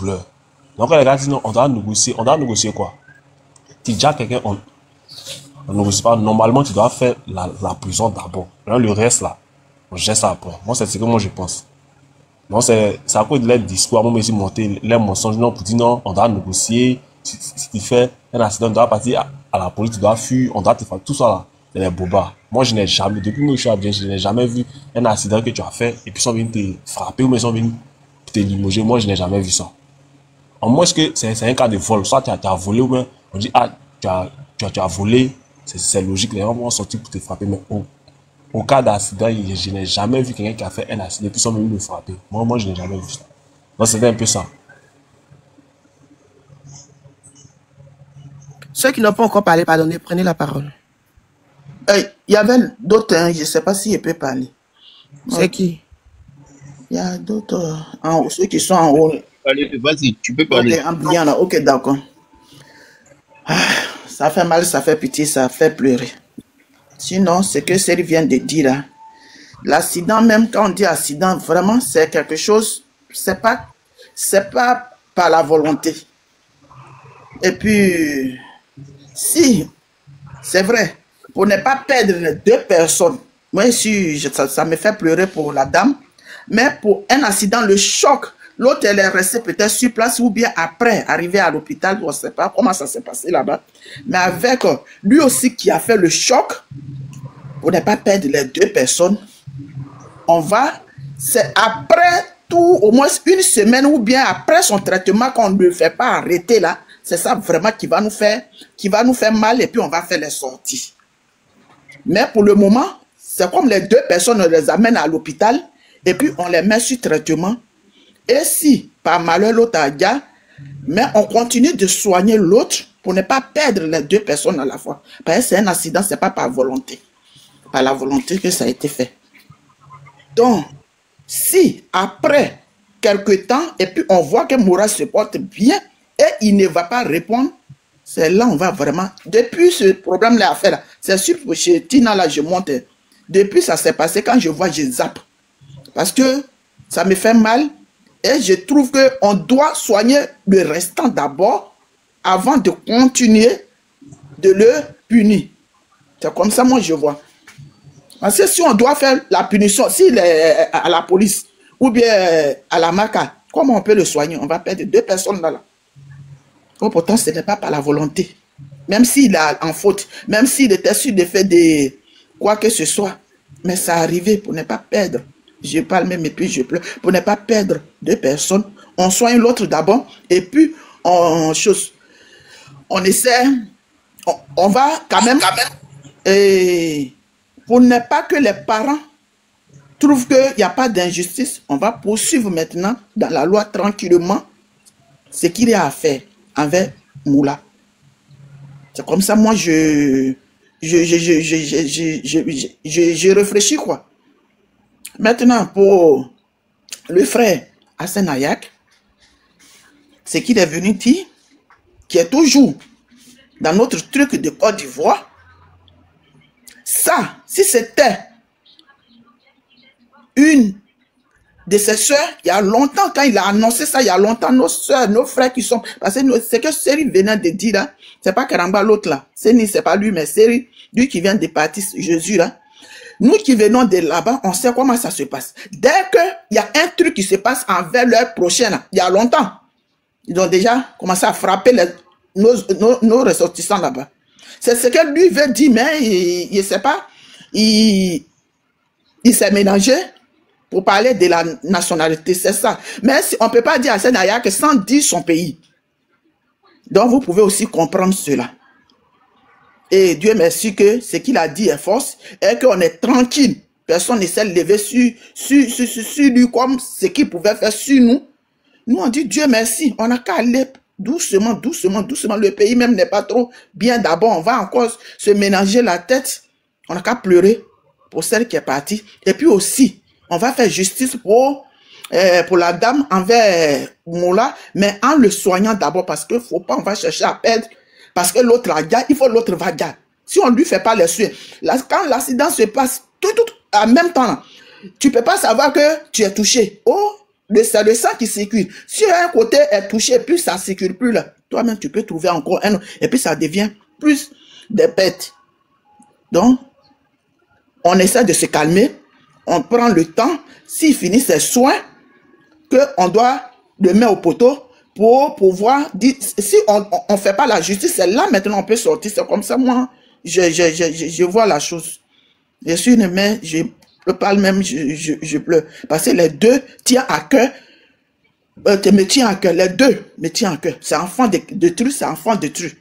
douleur. Donc les gars disent non, on doit négocier quoi? Tu dis à quelqu'un, on ne négocie pas. Normalement, tu dois faire la prison d'abord. Le reste là, on gère ça après. Moi, c'est ce que moi je pense. Non, c'est à cause de leur discours, moi, ici, monter les mensonges, non, pour dire non, on doit négocier. Si tu fais un accident, tu dois partir à la police, tu dois fuir, on doit te faire tout ça là. C'est les bobards. Moi, je n'ai jamais, depuis que je suis à Abidjan, je n'ai jamais vu un accident que tu as fait et puis ils sont venus te frapper ou ils sont venus te limoger. Moi, je n'ai jamais vu ça. En moins, est-ce que c'est un cas de vol? Soit tu as volé ou bien on dit, ah, tu as volé, c'est logique, les gens vont sortir pour te frapper. Mais au cas d'accident, je n'ai jamais vu quelqu'un qui a fait un accident et puis ils sont venus le frapper. Moi, je n'ai jamais vu ça. Donc, c'était un peu ça. Ceux qui n'ont pas encore parlé, pardonnez, prenez la parole. Il y avait d'autres, hein, je ne sais pas si je peux parler. C'est qui? Il y a d'autres, ceux qui sont en haut. Allez, vas-y, tu peux parler. Ok, en brillant là, ok, d'accord. Ça fait mal, ça fait pitié, ça fait pleurer. Sinon, ce que Céline vient de dire là, l'accident, même quand on dit accident, vraiment, c'est quelque chose, c'est pas par la volonté. Et puis, si, c'est vrai, pour ne pas perdre les deux personnes, moi, ça me fait pleurer pour la dame, mais pour un accident, le choc, l'autre, elle est restée peut-être sur place ou bien après, arrivée à l'hôpital, on ne sait pas comment ça s'est passé là-bas, mais avec lui aussi qui a fait le choc, pour ne pas perdre les deux personnes, c'est après tout, au moins une semaine ou bien après son traitement qu'on ne le fait pas arrêter là, c'est ça vraiment qui va nous faire mal et puis on va faire les sorties. Mais pour le moment, c'est comme les deux personnes, on les amène à l'hôpital et puis on les met sur traitement. Et si, par malheur, l'autre a déjà, mais on continue de soigner l'autre pour ne pas perdre les deux personnes à la fois. Parce que c'est un accident, ce n'est pas par volonté. Par la volonté que ça a été fait. Donc, si après quelques temps, et puis on voit que Moura se porte bien, et il ne va pas répondre, c'est là on va vraiment... Depuis ce problème-là à faire, c'est sûr que chez Tina, là, je monte. Depuis ça s'est passé, quand je vois, je zappe. Parce que ça me fait mal, et je trouve qu'on doit soigner le restant d'abord, avant de continuer de le punir. C'est comme ça, moi, je vois. Parce que si on doit faire la punition, s'il est à la police, ou bien à la MACA, comment on peut le soigner? On va perdre deux personnes là. Oh, pourtant, ce n'est pas par la volonté. Même s'il est en faute, même s'il était sûr de faire des quoi que ce soit, mais ça arrivait pour ne pas perdre. Je parle même et puis je pleure. Pour ne pas perdre deux personnes, on soigne l'autre d'abord et puis on essaie, on va quand même, et pour ne pas que les parents trouvent qu'il n'y a pas d'injustice, on va poursuivre maintenant dans la loi tranquillement ce qu'il y a à faire avec Moula. C'est comme ça, moi, je réfléchis, quoi. Maintenant, pour le frère Hassan Ayak, ce qu'il est venu dire, qui est toujours dans notre truc de Côte d'Ivoire, ça, si c'était une de ses soeurs, il y a longtemps, quand il a annoncé ça, il y a longtemps, nos soeurs, nos frères qui sont... Parce que ce que Seri venait de dire là, c'est pas Karamba l'autre là, c'est pas lui, mais Seri, lui qui vient de partir, Jésus là. Nous qui venons de là-bas, on sait comment ça se passe. Dès qu'il y a un truc qui se passe envers leur prochain, là, il y a longtemps, ils ont déjà commencé à frapper nos ressortissants là-bas. C'est ce que lui veut dire, mais il ne sait pas. Il s'est mélangé pour parler de la nationalité, c'est ça. Mais on ne peut pas dire à Sénaya que sans dire son pays. Donc vous pouvez aussi comprendre cela. Et Dieu merci que ce qu'il a dit est force et qu'on est tranquille. Personne ne s'est levé sur lui comme ce qu'il pouvait faire sur nous. Nous on dit Dieu merci, on n'a qu'à aller doucement, doucement, doucement. Le pays même n'est pas trop bien d'abord. On va encore se mélanger la tête. On n'a qu'à pleurer pour celle qui est partie. Et puis aussi, on va faire justice pour la dame envers Moula, mais en le soignant d'abord parce qu'il ne faut pas, on va chercher à perdre. Parce que l'autre la garde, il faut l'autre va garder. Si on ne lui fait pas les soins, quand l'accident se passe tout en même temps, tu ne peux pas savoir que tu es touché. Oh, c'est le sang qui circule. Si un côté est touché, puis ça ne circule plus là, toi-même tu peux trouver encore un autre, et puis ça devient plus des bêtes. Donc, on essaie de se calmer, on prend le temps, s'il finit ses soins, qu'on doit le mettre au poteau pour pouvoir dire, si on ne fait pas la justice, c'est là maintenant on peut sortir. C'est comme ça, moi, je vois la chose. Je suis une mère, je parle même, je pleure. Parce que les deux tiennent à cœur, me tient à cœur, les deux me tiennent à cœur. C'est enfant de truc, c'est enfant de truc.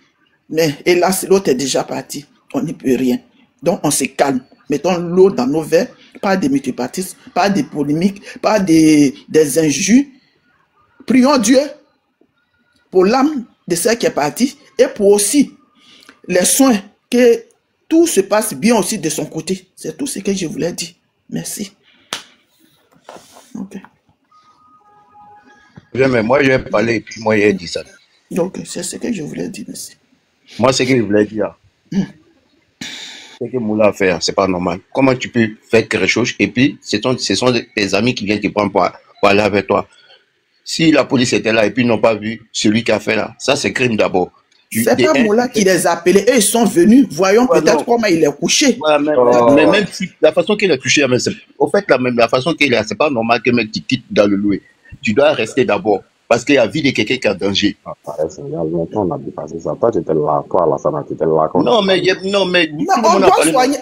Mais hélas, l'autre est déjà parti. On n'y peut rien. Donc on se calme. Mettons l'eau dans nos verres, pas des multipartistes, pas des polémiques, pas des injures. Prions Dieu pour l'âme de celle qui est partie et pour aussi les soins, que tout se passe bien aussi de son côté. C'est tout ce que je voulais dire. Merci. Ok. Mais moi, j'ai parlé et puis moi, j'ai dit ça. Donc, c'est ce que je voulais dire. Merci. Moi, ce que je voulais dire, ce que Moula a fait, c'est pas normal. Comment tu peux faire quelque chose et puis ce sont tes amis qui viennent te prendre pour aller avec toi. Si la police était là et puis ils n'ont pas vu celui qui a fait là, ça c'est crime d'abord. C'est pas Moula qui les a appelés, eux ils sont venus, voyons peut-être comment il est couché. Ouais, mais même si la façon qu'il est touché, au fait, la façon qu'il est, c'est pas normal que mec tu quittes dans le louer. Tu dois rester d'abord. Parce qu'il y a vie de quelqu'un qui est en danger. On a dépassé ça. Toi, tu étais là. Toi, Alassane, tu étais là. Non, mais on doit soigner.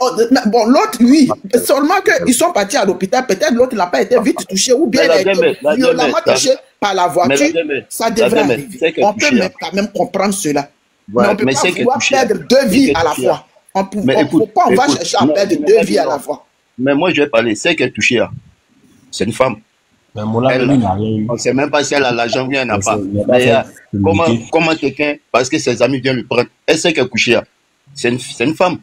Bon, l'autre, oui. Seulement qu'ils sont partis à l'hôpital. Peut-être l'autre n'a pas été vite touché ou bien il a été violemment touché par la voiture. Ça devrait arriver. On peut quand même comprendre cela. Mais on ne peut pas pouvoir perdre deux vies à la fois. On va chercher à perdre deux vies à la fois. Mais moi, je vais parler. C'est qu'elle est touchée. C'est une femme. Mais Moula, on ne sait même pas si elle a l'argent ou elle n'a pas. Comment quelqu'un, parce que ses amis viennent lui prendre, elle sait qu'elle est couchée. C'est une femme.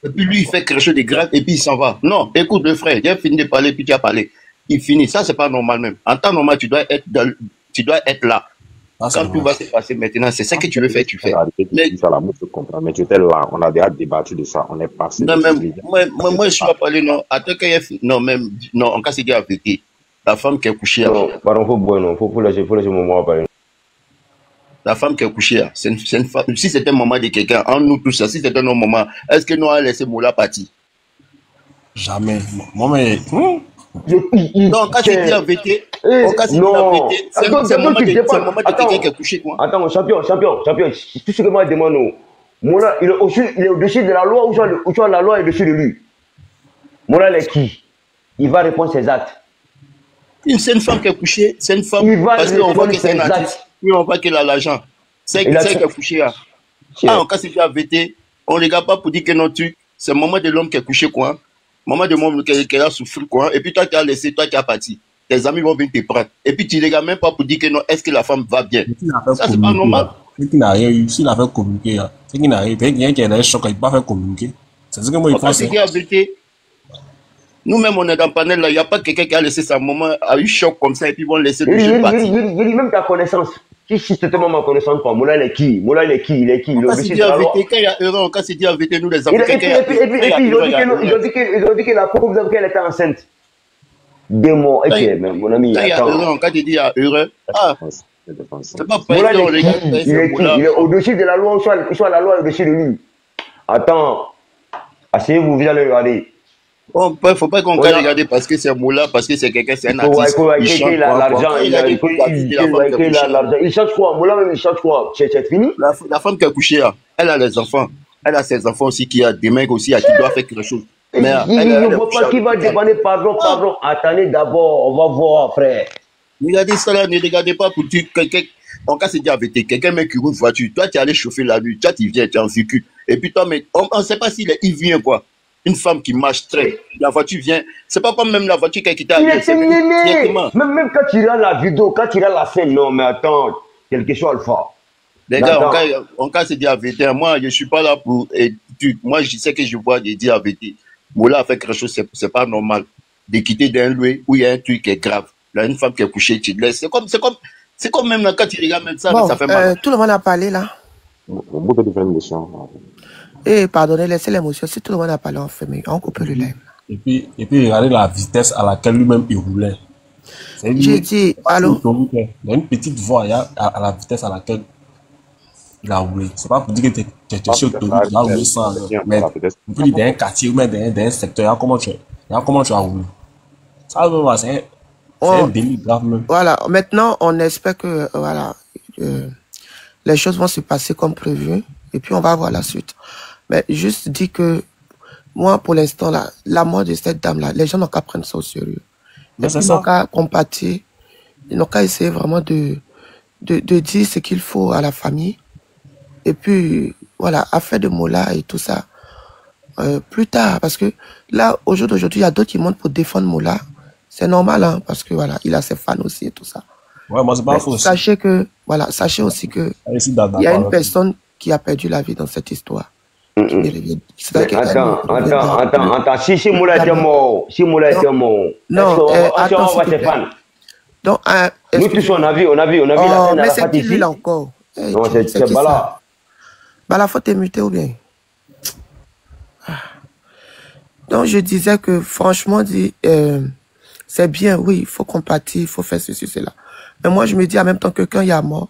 Et puis lui, il fait quelque chose de grave et puis il s'en va. Non, écoute le frère, il a fini de parler puis tu as parlé. Il finit. Ça, c'est pas normal même. En temps normal, tu dois être là. Quand tout va se passer maintenant, c'est ça que tu veux faire, tu fais. Mais tu étais là, on a déjà débattu de ça, on est passé. Non, moi, je suis pas parlé, non. Attends, non, en cas, c'est dit la vérité. La femme qui est couchée. Non, pardon, faut laisser moment parler. La femme qui est couchée, c'est une femme. Si c'était maman de quelqu'un, en nous tous, si c'était nos mamans, est-ce que nous allons laisser Moula partir? Jamais. Moi, mais. Non, quand c'est dit la vérité, c'est maman de quelqu'un qui est couché, quoi. Attends, champion, tout ce que moi je demande, Moula, il est au-dessus de la loi ou la loi est au-dessus de lui? Moula, il est qui? Il va répondre ses actes. C'est une femme qui est couchée, c'est une femme. Parce qu'on voit que c'est un artiste, puis on voit qu'elle a l'argent. C'est qui est couchée. En cas c'est la vérité, on ne regarde pas pour dire que non, c'est le moment de l'homme qui est couché, quoi. Maman de l'homme qui a souffert, quoi. Et puis toi, tu as laissé, toi, tu as parti. Tes amis vont venir te prendre. Et puis tu ne regardes même pas pour dire que non, est-ce que la femme va bien? Ça, c'est pas normal. C'est qu'il n'a rien eu. S'il a fait communiquer, c'est qu'il n'a rien eu. Quelqu'un qui a un choc, il ne peut pas faire communiquer. C'est ce que moi, il pense. C'est la vérité. Nous-mêmes, on est dans le panel là. Il n'y a pas quelqu'un qui a laissé sa maman, a eu choc comme ça, et puis ils vont laisser le jeu partir. Il dit même ta connaissance. Si c'était ma connaissance, pas. Moula, il est qui? Il est qui? Quand c'est dit la vérité, quand il y a erreur, quand c'est dit la vérité, nous les Africains. Et puis, ils ont dit que la pauvre qu'elle était enceinte. 2 mois. Et puis, mon ami, quand il y a erreur, quand tu dis il y a erreur, c'est pas Moula, il est au-dessus de la loi, ou soit la loi est au-dessus de lui. Attends. Asseyez-vous, vous allez regarder. Bon, il ne faut pas qu'on regarde parce que c'est Moula, parce que c'est quelqu'un, c'est un artiste. Il a l'argent, il cherche quoi? Moula même, il cherche quoi? C'est fini? La femme qui a couché, elle a les enfants. Elle a ses enfants aussi qui a des mecs aussi qui doivent faire quelque chose. Mais il ne voit pas qui va demander pardon. Attendez d'abord, on va voir, frère. Regardez ça là, ne regardez pas pour dire quelqu'un. En cas, c'est dit avec quelqu'un mec qui roule une voiture. Toi, tu es allé chauffer la nuit. Toi, tu viens, tu es en véhicule. Et puis toi, mais on ne sait pas s'il vient quoi. Une femme qui marche très, la voiture vient, c'est pas comme même la voiture qui a quitté. Il est même quand tu regardes la vidéo, quand tu regardes la scène, non, mais attends, quelque chose à le faire. Les gars, en cas c'est dit la vérité, moi, je suis pas là pour, moi, je sais que je vois de dire la vérité. Moula a fait quelque chose, c'est pas normal de quitter d'un loué où il y a un truc qui est grave. Là, une femme qui est couchée, tu te laisses. C'est comme même quand tu regardes même ça, bon, ça fait mal. Tout le monde a parlé là. Au bout de différentes émotions. Pardonnez, laissez l'émotion. Si tout le monde a parlé, on coupe le live. Et puis regardez la vitesse à laquelle lui-même il roulait. J'ai dit, allô? Il y a une petite voie à la vitesse à laquelle il a roulé. C'est pas pour dire que tu es sur l'autoroute, tu as roulé sans. Mais on peut dire dans un quartier ou même dans un secteur, comment tu as roulé. Ça, c'est un délit grave même. Voilà, maintenant, on espère que voilà, les choses vont se passer comme prévu et puis on va voir la suite. Mais juste dis que moi, pour l'instant, la mort de cette dame-là, les gens n'ont qu'à prendre ça au sérieux. Ils n'ont qu'à compatir, ils n'ont qu'à essayer vraiment de dire ce qu'il faut à la famille. Et puis, voilà, affaire de Mola et tout ça, plus tard, parce que là, au jour d'aujourd'hui, il y a d'autres qui montent pour défendre Mola. C'est normal, hein, parce que voilà, il a ses fans aussi et tout ça. Ouais, moi, c'est pas faux aussi. Sachez aussi que il y a une personne qui a perdu la vie dans cette histoire. Attends, si Moula était mort, non, attends, on va ses fans. Donc, nous tous, on a vu la scène à la c'est qui lui là encore? Non, c'est Bala. Bala, faut t'émuter ou bien? Donc, je disais que, franchement, c'est bien, oui, il faut compatir, il faut faire ceci, cela. Mais moi, je me dis en même temps que quand il y a mort,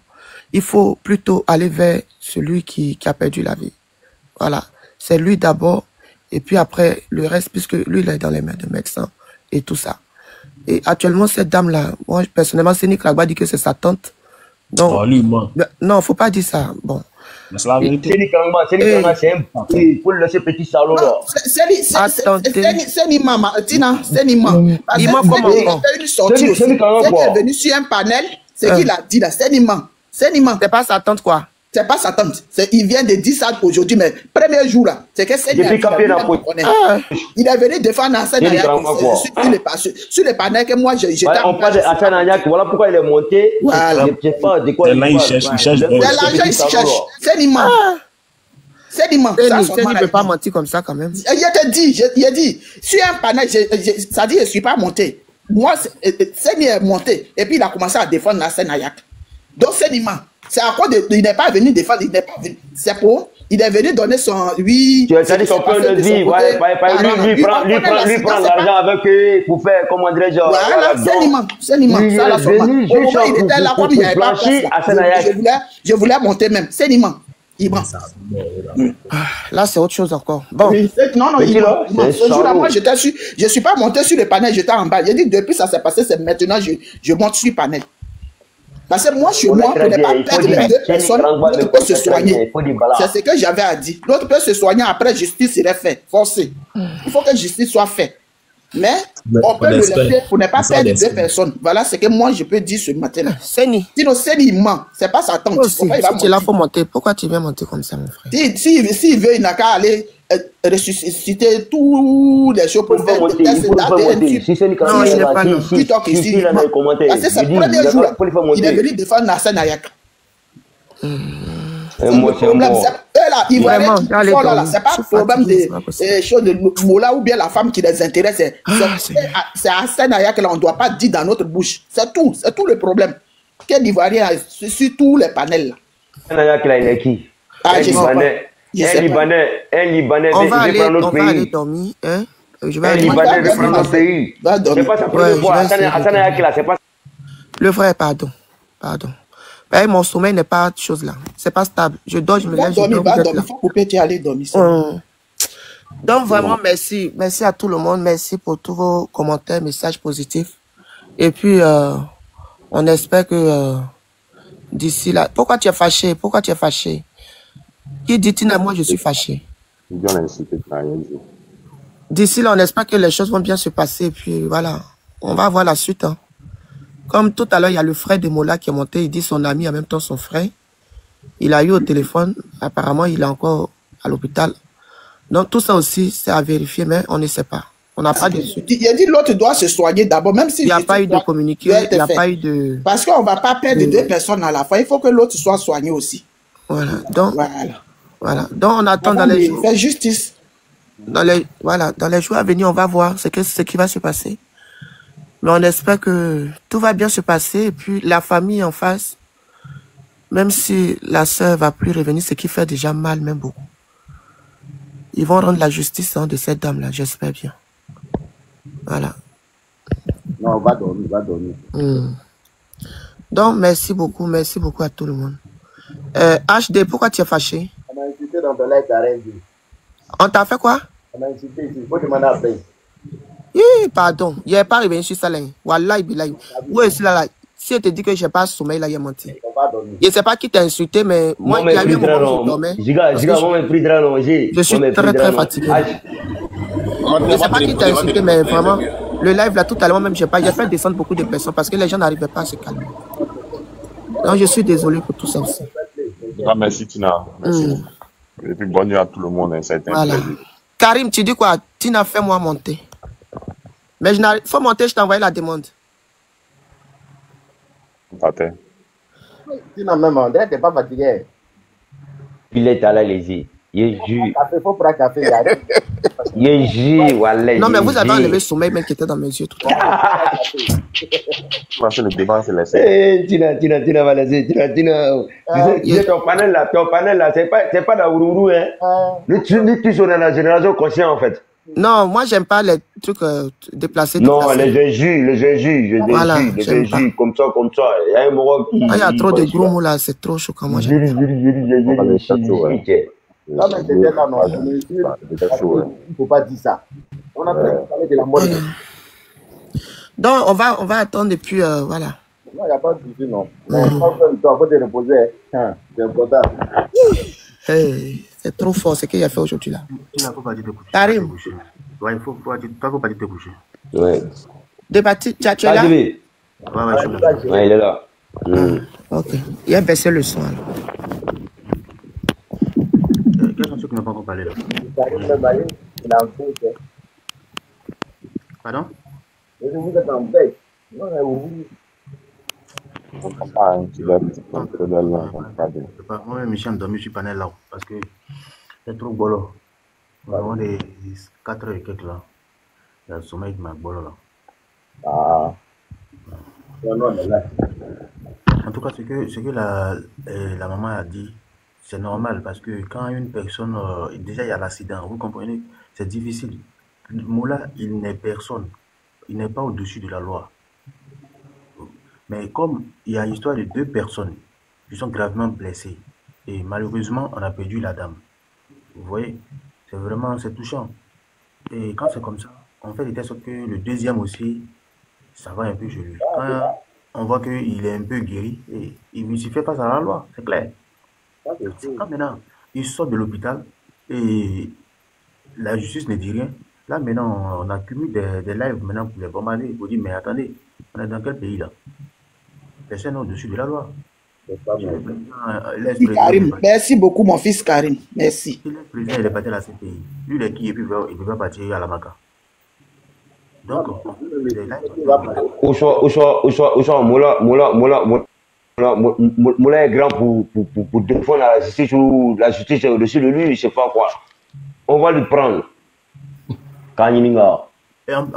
il faut plutôt aller vers celui qui a perdu la vie. Voilà. C'est lui d'abord, et puis après, le reste, puisque lui, il est dans les mains de médecins et tout ça. Et actuellement, cette dame-là, moi, personnellement, c'est Nick Lagba dit que c'est sa tante. Donc, non, faut pas dire ça. Bon. Mais c'est la vérité. C'est un pour le laisser petit salaud là. C'est Nima, Tina, c'est Nima. Il m'a fait une sortie aussi. C'est qui est venu sur un panel, c'est qu'il a dit là, c'est Nima. C'est Nima. C'est pas sa tante quoi? C'est pas sa tante. Il vient de dire ça aujourd'hui, mais premier jour là, c'est que c'est il est venu défendre Hassan Ayak sur les panels que moi j'étais. On parle de Hassan Ayak, voilà pourquoi il est monté. Voilà. Je sais pas de quoi il cherche. C'est Nima. C'est Nima. Il ne peut pas mentir comme ça quand même. Il a dit, sur un panel, ça dit je ne suis pas monté. Moi, c'est est monté. Et puis il a commencé à défendre Hassan Ayak. Donc c'est Nima. C'est à quoi il n'est pas venu défendre, il n'est pas venu. C'est pour, il est venu donner son, oui. Tu as dit son point de vue, lui prend l'argent avec eux pour faire, comment dirais-je. Voilà, c'est Nima. Ça, la somme. Au moment où il était là, comme il n'y avait pas je voulais monter même. C'est Nima. Là, c'est autre chose encore. Bon. Non, ce jour-là, moi, j'étais sûr, je ne suis pas monté sur le panel, j'étais en bas. J'ai dit, depuis ça s'est passé, c'est maintenant, je monte sur le panel. Parce que moi, chez moi, pour ne pas perdre les deux personnes, l'autre peut se soigner. C'est ce que j'avais à dire. L'autre peut se soigner, après, justice serait faite. Forcé. Il faut que justice soit faite. Mais on peut le laisser pour ne pas perdre deux personnes. Voilà ce que moi, je peux dire ce matin-là. Seni. Sinon, Seni, il ment. C'est pas sa tante. Si tu l'as faut monter, pourquoi tu viens monter comme ça, mon frère? S'il veut, il n'a qu'à aller ressusciter tous les choses pour faire des tests d'ADN. Si c'est non, il n'est pas là. Parce que c'est le premier jour, il est venu défendre Hassan Ayak. C'est pas le problème des choses de Mola ou bien la femme qui les intéresse. C'est Hassan Ayak là, on ne doit pas dire dans notre bouche. C'est tout le problème. Quel Ivoirien sur tous les panels là. Hassan Ayak là, il est qui? Un Libanais, on va aller dormir. Hein? Un Libanais veut prendre notre pays. C'est pas sa première fois. Hassan Ayak là, c'est pas. Le frère, pardon. Mon sommeil n'est pas chose là. C'est pas stable. Je dors, je me lève. Il faut couper, tu aller dormir. Donc vraiment, merci. Merci à tout le monde. Merci pour tous vos commentaires, messages positifs. Et puis, on espère que d'ici là... Pourquoi tu es fâché? Qui dit Tina, moi je suis fâché. D'ici là, on espère que les choses vont bien se passer. Et puis voilà, on va voir la suite. Hein. Comme tout à l'heure, il y a le frère de Mola qui est monté. Il dit son ami, en même temps son frère. Il a eu au téléphone. Apparemment, il est encore à l'hôpital. Donc tout ça aussi, c'est à vérifier, mais on ne sait pas. On n'a pas de suite. Il a dit l'autre doit se soigner d'abord, même si... Il n'y a pas eu de communiqué, il n'y a pas eu de... Parce qu'on ne va pas perdre deux personnes à la fin. Il faut que l'autre soit soigné aussi. Voilà. Donc, on attend dans les jours. Faire justice. Dans les jours à venir, on va voir ce qui va se passer. Mais on espère que tout va bien se passer. Et puis, la famille en face, même si la sœur ne va plus revenir, ce qui fait déjà mal, même beaucoup. Ils vont rendre la justice de cette dame-là, j'espère bien. Voilà. Non, on va dormir, on va dormir. Donc, merci beaucoup à tout le monde. HD, pourquoi tu es fâché? On m'a insulté dans ton live d'arrêt. On t'a fait quoi? On m'a insulté ici, il faut demander à Blaise. Pardon, il n'est pas arrivé sur ça là. Wallahi, billahi. Où est-ce là? Si je te dis que je n'ai pas sommeil là, il a menti. Je ne sais pas qui t'a insulté, mais moi, il y a eu un moment où je dormais. Je suis très fatigué. Je ne sais pas qui t'a insulté, mais vraiment, le live là, tout à l'heure, même, j'ai fait descendre beaucoup de personnes parce que les gens n'arrivaient pas à se calmer. Donc, je suis désolé pour tout ça aussi. Merci, Tina. Merci. Et puis, bonne nuit à tout le monde. Hein. Ça a été un plaisir. Karim, tu dis quoi? Tina, fais-moi monter. Mais il faut monter, je t'ai envoyé la demande. Tina, même, André, t'es pas fatigué. Il est à la lésée. Il faut prendre café. Non, mais vous avez enlevé le sommeil même qui était dans mes yeux tout à l'heure. Le débat, c'est laissé. Tina, va laisser. Tina. Ton panel là, c'est pas d'Aourourou, hein. Tu es dans la génération consciente, en fait. Non, moi, j'aime pas les trucs déplacés. Non, les injures, comme ça. Il y a un moment qui... il y a trop de gros mots là, c'est trop choquant. Moi, Non, mais c'est bien là, non. Il ne faut pas dire ça. On a parlé de la mort. Donc, on va attendre et puis, voilà. Non, il n'y a pas de souci, non. Il faut te reposer. C'est important. C'est trop fort ce qu'il a fait aujourd'hui là. Il ne faut pas dire te coucher. Karim. Ouais, il faut pas dire te coucher. Ouais. Débattu, tu es là? Ouais, il est là. Ok. Il a baissé le son alors. Quelle chanson qui n'a pas encore parlé là? Pardon? Vous êtes en bec. Moi-même, je suis endormi sur panel là parce que c'est trop bolo. Vraiment des 4 et quelques là. Il y a le sommeil qui m'a bolo là. En tout cas, ce que la maman a dit, c'est normal parce que quand une personne, déjà il y a l'accident, vous comprenez, c'est difficile. Moula, il n'est personne. Il n'est pas au-dessus de la loi. Mais comme il y a l'histoire de 2 personnes qui sont gravement blessées, et malheureusement, on a perdu la dame. Vous voyez, c'est touchant. Et quand c'est comme ça, on fait des tests que le deuxième aussi, ça va un peu chez lui. Quand on voit qu'il est un peu guéri, et il se fait face à la loi, c'est clair. Quand maintenant, il sort de l'hôpital et la justice ne dit rien, là maintenant, on accumule des lives maintenant pour les bombarder. Il faut dire, mais attendez, on est dans quel pays là? Personne n'est au-dessus de la loi. Karim, merci beaucoup mon fils Karim, merci. Si le président il est parti à la CPI, lui il est qui et puis il ne peut pas partir à la Maca. Donc, Moula est grand pour défendre la justice ou la justice est au-dessus de lui, je ne sais pas quoi. On va lui prendre. Kanyininga.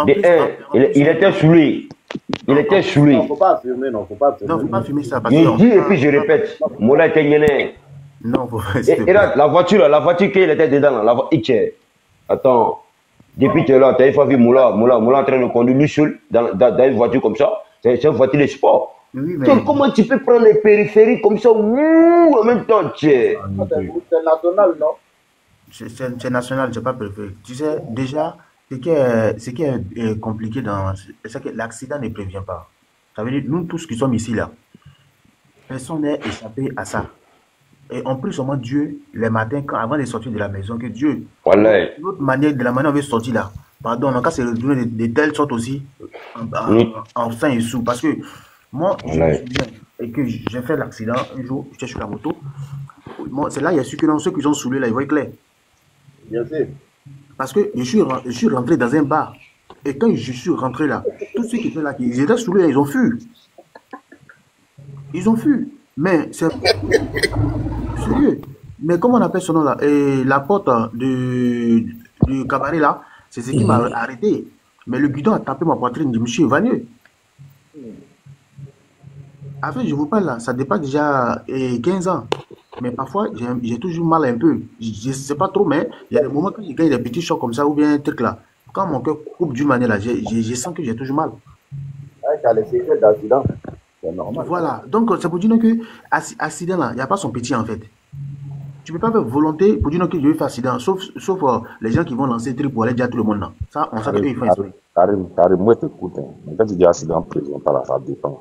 Il était saoulé. Il était saoulé. Non, faut pas affirmer, non, faut pas affirmer. Non, faut pas affirmer ça. Parce il dit et puis je répète, Moula était gêné. Non, faut pas. Et là, la voiture qu'il était dedans, la voiture. Attends, depuis que tu es là, tu as une fois vu Moula en train de conduire lui seul dans une voiture comme ça. C'est une voiture de sport. Oui, mais... Comment tu peux prendre les périphéries comme ça en même temps? C'est national, non? C'est national, c'est pas périphérique. Tu sais, déjà, ce qui est compliqué c'est que l'accident ne prévient pas. Ça veut dire, nous tous qui sommes ici, là, personne n'est échappé à ça. Et on prie seulement Dieu les matins, avant de sortir de la maison, que Dieu, notre manière, de la manière dont on veut sortir là, pardon, on a qu'à se retrouver de telle sorte aussi, en fin et sous. Parce que moi, je me souviens, et que j'ai fait l'accident un jour, j'étais sur la moto, c'est là, il y a ceux qui sont saoulés là, ils voient clair. Bien sûr. Parce que je suis rentré dans un bar. Et quand je suis rentré là, tous ceux qui étaient là, ils étaient saoulés, ils ont fui. Ils ont fui. Mais c'est sérieux. Mais comment on appelle ce nom là? Et la porte du cabaret là, c'est ce qui m'a arrêté. Mais le guidon a tapé ma poitrine, je me suis évanoui. Après, je vous parle là, ça dépasse déjà 15 ans. Mais parfois, j'ai toujours mal un peu. Je ne sais pas trop, mais il y a des moments quand il y a des petits chocs comme ça ou bien un truc là. Quand mon cœur coupe d'une manière là, je sens que j'ai toujours mal. a les séquelles d'accident. C'est normal. Voilà. Donc, c'est pour dire que accident là, il n'y a pas son petit en fait. Tu ne peux pas faire volonté pour dire que je vais faire accident, sauf les gens qui vont lancer le truc pour aller dire à tout le monde là. Ça, on sait qu'ils font exprès. Karim, moi je t'écoute. Mais quand tu dis accident présental, là, ça dépend.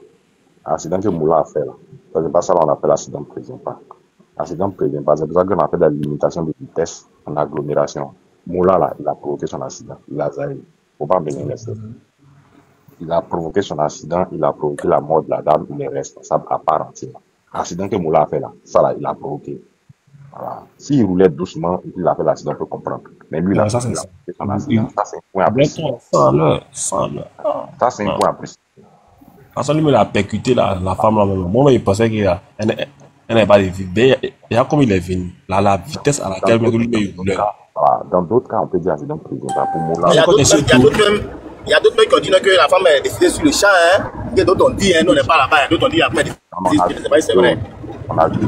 Accident que Moula a fait là, c'est pas ça qu'on appelle accident présental. Accident présental, c'est pour ça qu'on appelle la limitation de vitesse en agglomération. Moula là, il a provoqué son accident. Il a zaï. Faut pas me laisser. Il a provoqué son accident, il a provoqué la mort de la dame, il est responsable à part entière. L'accident que Moula a fait là, ça là, il a provoqué. Voilà. S'il roulait doucement, il a fait l'accident, on peut comprendre. Mais lui, là, ça, c'est son accident. Ça, c'est un point à plus. Ça, c'est un point à plus. Parce que lui, il a percuté la femme là même. Moi, il pensait qu'elle n'avait pas de vie. Il y a comme il est venu. La vitesse à laquelle lui, il voulait. Dans d'autres cas, on peut dire accident présental pour Moula. Il y a d'autres mecs qui ont dit que la femme est décidée sur le champ, hein. Il y a d'autres ont dit, hein, nous on n'est pas là-bas. Il y a d'autres ont dit après. C'est vrai. On a vu. Je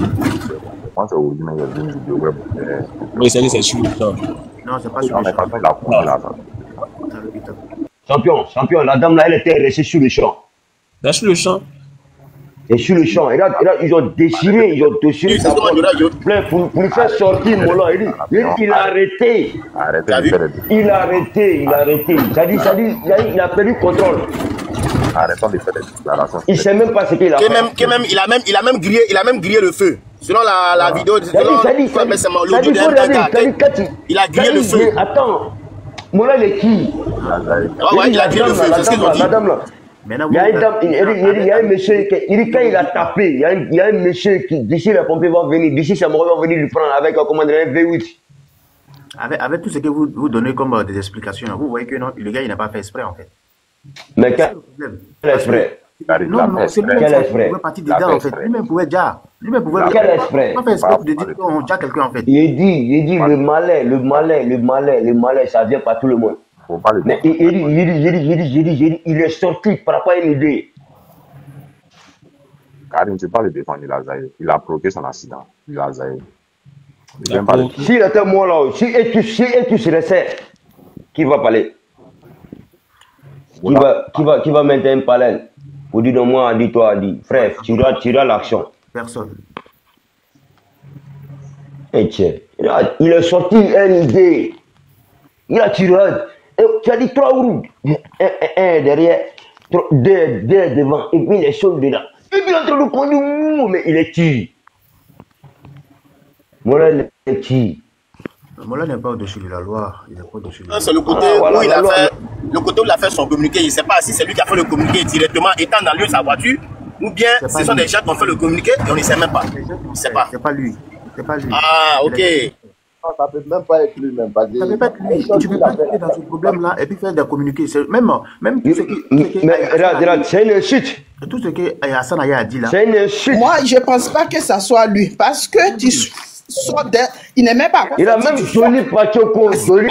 pense que il y a une vidéo web. Oui, c'est sur le champ. Non, c'est pas sur le champ. Champion, la dame là, elle était restée sur le champ. Là, sur le champ. Et sur le champ. Et là, ils ont déchiré sa plein pour lui faire sortir Mola. Il a arrêté. Il a arrêté. Ça dit, il a perdu contrôle. Arrêtons de faire des déclarations. Il sait même pas ce qu'il a fait. Il a même grillé le feu. Selon la vidéo, il a grillé le feu. Attends, Mola il est qui? Il a grillé le feu, c'est ce qu'ils ont dit. Madame là. Il y a une dame, il y a un monsieur, quand il a tapé, il y a un monsieur qui, d'ici les pompiers vont venir, d'ici ses morts vont venir lui prendre avec un commandant V8. Avec tout ce que vous donnez comme des explications, vous voyez que non, le gars il n'a pas fait exprès en fait. Mais quel exprès? Non, c'est lui-même qui pouvait partir dedans en fait. Lui-même pouvait dire. Lui-même pouvait quel exprès? Pas faire exprès de dire qu'on déjà quelqu'un en fait. Il dit le malin, ça vient par tout le monde. Mais il est sorti par rapport à une idée. Karim, tu parles de défendre, il a provoqué son accident. Il a zaï. S'il était moi là, si tu serais qui va parler? Qui va mettre un palais pour dire de moi, dis-toi, frère, tu as l'action. Personne. Et tiens, il est sorti une idée. Il a tiré. Tu as dit 3 roues. Un derrière, 2 devant, et puis les choses dedans. Et puis il est en train de conduire, mais il est qui? Mola est qui? Mola n'est pas au-dessus de la loi. Il n'est pas au-dessus de la loi. C'est le côté où il a fait, où il a fait son communiqué. Il ne sait pas si c'est lui qui a fait le communiqué directement étant dans sa voiture, ou bien ce sont des gens qui ont fait le communiqué et on ne sait même pas. Il ne sait pas. C'est pas lui. Ah, ok. Non, ça peut même pas être lui même. Ça peut pas être lui. Tu peux pas être dans ce problème-là et puis faire des communiqués. Même tout ce qui... Mais regarde, c'est une chute. Tout ce que Hassan Aya a dit là. C'est une chute. Moi, je ne pense pas que ça soit lui. Parce que tu sors il n'est même pas... Il a même Dolly Pachoko. Il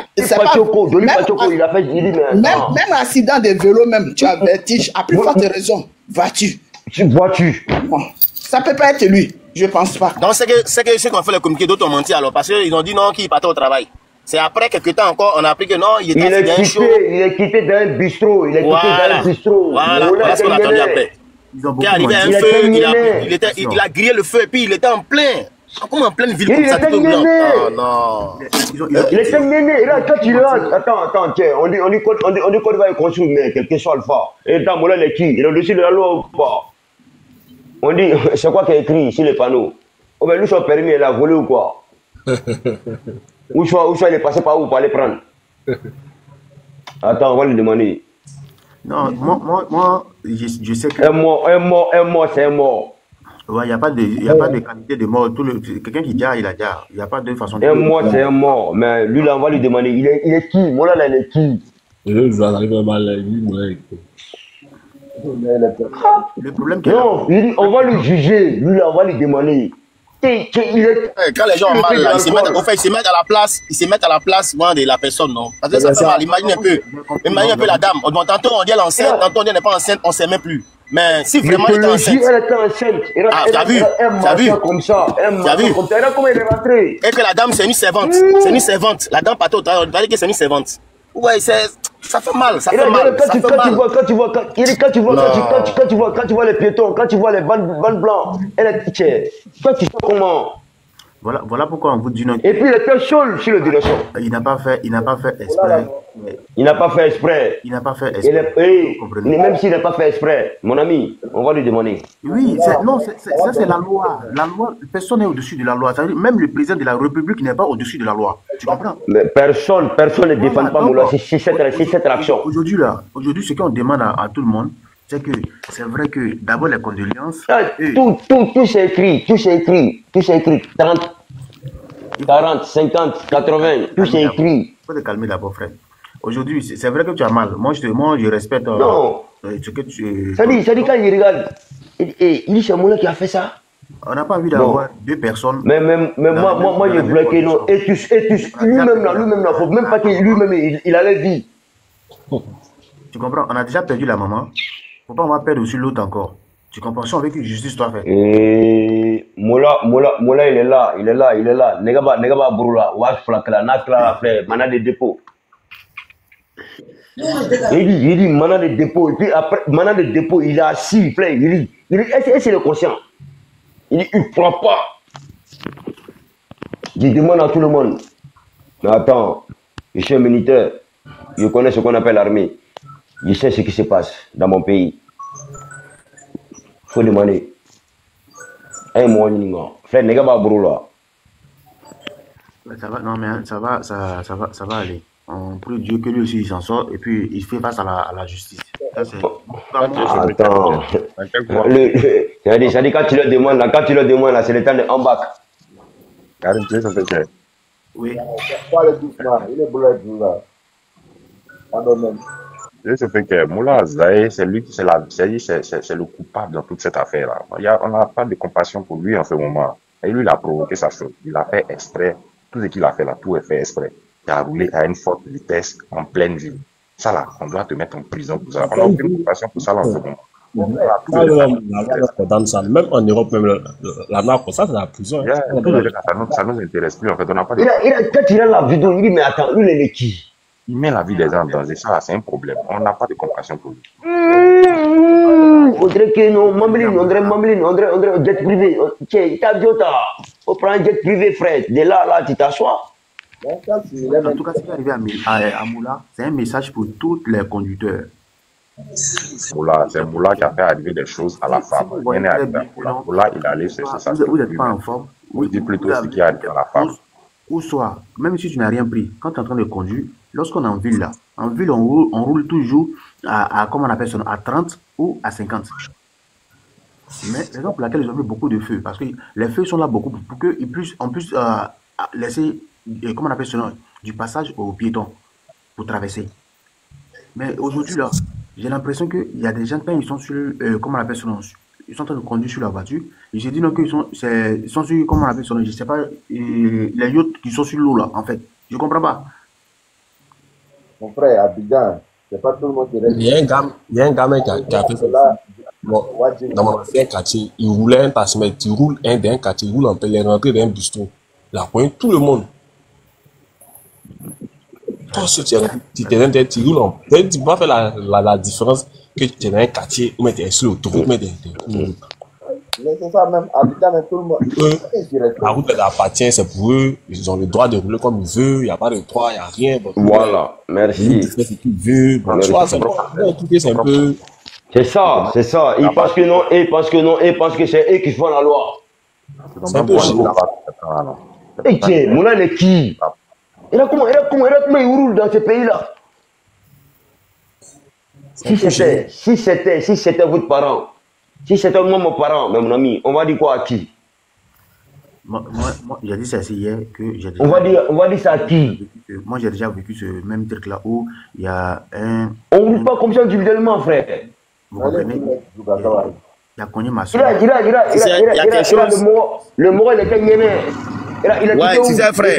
a fait... Même accident de vélo, même, tu as vertige. À plus forte raison, vas-tu. Bon, ça peut pas être lui. Je pense pas. Donc, c'est que ceux qui ont fait le communiqué, d'autres ont menti alors. Parce qu'ils ont dit non, qu'il partait au travail. C'est après quelques temps encore, on a appris que non, il était dans un show. Il est quitté dans un bistrot. Voilà ce qu'on a entendu après. Il est arrivé à un feu, il a grillé le feu et puis il était en plein. Comme en pleine ville comme ça, tout blanc. Oh non. Il était mené. Là, quand il rentre, attends, tiens, on dit qu'on va construire, mais quelque chose le fort. Et dans Mola, il est qui? Il est au-dessus de la loi ou pas? On dit, c'est quoi qui est écrit sur les panneaux? Oh ben, lui, son permis, il a volé ou quoi? Ou soit il est passé par où pour aller prendre? Attends, on va lui demander. Non, moi, je sais que... Un mort, c'est un mort. Il n'y a pas de qualité de mort. Quelqu'un qui dit, il a dit. Il n'y a pas de façon de... Un mort, c'est un mort. Mais lui, là, on va lui demander, il est qui? Moi, là, il est qui? Le problème non, on va lui juger. Lui, là, on va lui demander. Quand les gens ont mal, là, ils se mettent à la place de la personne, non? Parce que ça fait mal. Imagine un peu la dame. Tantôt on dit elle est enceinte, tantôt on dit elle n'est pas enceinte, on ne sait même plus. Mais si vraiment elle était enceinte. Elle était enceinte. T'as vu? Comme ça. T'as vu? Comment elle est rentrée? Et que la dame, c'est une servante. C'est une servante. La dame, pas tôt, on va dire que c'est une servante. Ouais, c'est. Ça fait mal, ça Et fait là, mal. quand tu vois les piétons, quand tu vois les bandes blancs, et là, toi, tu sais comment. Voilà pourquoi on vous dit non. Et puis les pieds chauds sur le direction. Il n'a pas fait exprès. Il n'a pas fait exprès. Il n'a pas fait exprès. Même s'il n'a pas fait exprès, mon ami, on va lui demander. Oui, ça c'est la loi. La loi, personne n'est au-dessus de la loi. Ça veut dire, même le président de la République n'est pas au-dessus de la loi. Tu comprends? Mais personne ne défend pas Moula. C'est cette action. Aujourd'hui, ce qu'on demande à tout le monde, c'est que c'est vrai que d'abord les condoléances. Tout c'est écrit. 30, 40, 50, 80, tout c'est écrit. Il faut te calmer d'abord, frère. Aujourd'hui, c'est vrai que tu as mal. Moi, je respecte non. Ce que tu... Ça dit quand il regarde, il dit c'est Moula qui a fait ça. On n'a pas envie d'avoir deux personnes. Mais moi, je voulais que non. Et tous, lui-même là, faut même pas que lui-même, il allait dire. Tu comprends? On a déjà perdu la maman. Faut pas on va perdre aussi l'autre encore. Tu comprends? Si on veut que justice soit faite. Et Moula, il est là. Negaba Broula, Wash Flakla, Nakla, frère, mana de dépôt. Il dit mana de dépôt. Et puis après, mana de dépôt, il est assis, frère. Il dit, est-ce que c'est le conscient? Il dit, il ne prend pas. Je demande à tout le monde. Mais attends, je suis un militaire. Je connais ce qu'on appelle l'armée. Je sais ce qui se passe dans mon pays. Il faut demander. Un mois, frère, n'est pas Broula. Ça va, non, mais ça va aller. On prie Dieu que lui aussi il s'en sort et puis il fait face à la justice. Ça, attends. Ça dit quand tu le demandes là, c'est le temps de en bac. Karim, tu sais, ça fait quoi? Oui. Il est boulot là. Je sais que Moula Zahé, c'est lui qui c'est le coupable dans toute cette affaire-là. On n'a pas de compassion pour lui en ce moment. Et lui, il a provoqué sa chose. Il a fait exprès. Tout ce qu'il a fait là, tout est fait exprès. Il a roulé à une forte vitesse en pleine ville. Ça là, on doit te mettre en prison pour ça. On n'a aucune compassion pour ça là en ce moment. Même en Europe, même la loi pour ça, c'est la prison. Ça nous intéresse plus en fait. On n'a pas de... Quand il a la vidéo, il dit mais attends, lui il est qui? Il met la vie des gens en danger. Ça, c'est un problème. On n'a pas de compassion pour lui. On dirait que non, Mambeline, on dirait jet privé. Tiens, il t'a dit, on prend un jet privé, frère. De là, tu t'assois. En tout cas, ce qui est arrivé à Moula, c'est un message pour tous les conducteurs. C'est Moula qui a fait arriver des choses à la femme. Rien n'est arrivé à Moula. Moula, il allait chercher ça. Vous n'êtes pas en forme. Vous dites plutôt ce qui est arrivé à la femme. Ou soit, même si tu n'as rien pris, quand tu es en train de conduire, lorsqu'on est en ville là, on roule toujours à comment on appelle ça, à 30 ou à 50. Mais raison pour laquelle ils ont mis beaucoup de feux, parce que les feux sont là beaucoup pour qu'on puisse laisser, comment on appelle ça, du passage aux piétons pour traverser. Mais aujourd'hui là, j'ai l'impression qu'il y a des gens quand ils sont sur, comment on appelle ça, ils sont en train de conduire sur la voiture. Et j'ai dit non qu'ils sont sur, comment on appelle ça, je sais pas, les yachts qui sont sur l'eau là, en fait. Je comprends pas. Mon frère, Abidjan, c'est pas tout le monde qui reste. Il y a un gamin qui a fait ça. Bon, dans mon ancien quartier, il roulait un tassimètre, il roule d'un quartier, il roule en plein, il est rentré dans un bistrot. Il a poigné tout le monde. Toi, si tu roules en plein, tu peux pas faire la différence que tu es dans un quartier où tu es sur l'autoroute, mais Mais c'est ça même, Abidjan, mais tout le monde. La route elle appartient, c'est pour eux, ils ont le droit de rouler comme ils veulent, il n'y a pas de droit, il n'y a rien. Bon, voilà, merci. Ce qu'ils veulent, bon, tu vois, c'est un peu. C'est ça. Ils pensent que non, ils pensent que c'est eux qui font la loi. C'est un peu chiant. Et tiens, Moula, il est qui? Il a comment il roule dans ce pays-là? Si c'était votre parent, si c'était moi mon parent, mais mon ami, on va dire quoi à qui? Moi j'ai dit ça hier que j'ai déjà... On va dire ça à qui? Moi j'ai déjà vécu ce même truc là où il y a un... On ne roule pas comme ça individuellement, frère. Vous comprenez? Il a cogné ma soeur. Il a le mot il était gagné. Ouais, c'est ça, frère.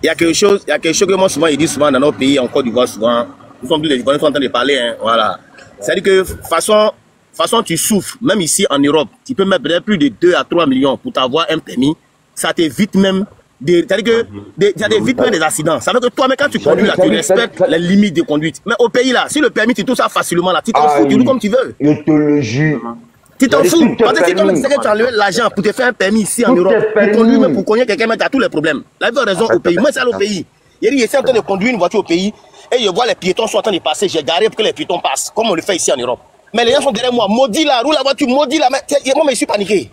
Il y a quelque chose que moi souvent, il dit souvent dans nos pays, en Côte d'Ivoire, souvent, nous sommes en train de parler, hein, voilà. C'est-à-dire que, façon, tu souffres, même ici en Europe, tu peux mettre peut-être plus de 2 à 3 millions pour t'avoir un permis, ça t'évite même c'est-à-dire que il y a des victimes des accidents. Ça veut dire que toi, mais quand tu conduis là, tu respectes les limites de conduite. Mais au pays là, si le permis, tu touches ça facilement là, tu t'en fous, tu roules comme tu veux. Je te le jure. Tu t'en fous. Parce que si comme tu sais que tu as enlevé l'argent pour te faire un permis ici en Europe, pour conduire, même pour conduire quelqu'un, mais tu as tous les problèmes. La vie raison au pays. Moi, c'est au pays. Il est en train de conduire une voiture au pays et je vois les piétons sont en train de passer. J'ai garé pour que les piétons passent, comme on le fait ici en Europe. Mais les gens sont derrière moi, maudit là, roule la voiture, maudit là. Mais moi, je suis paniqué.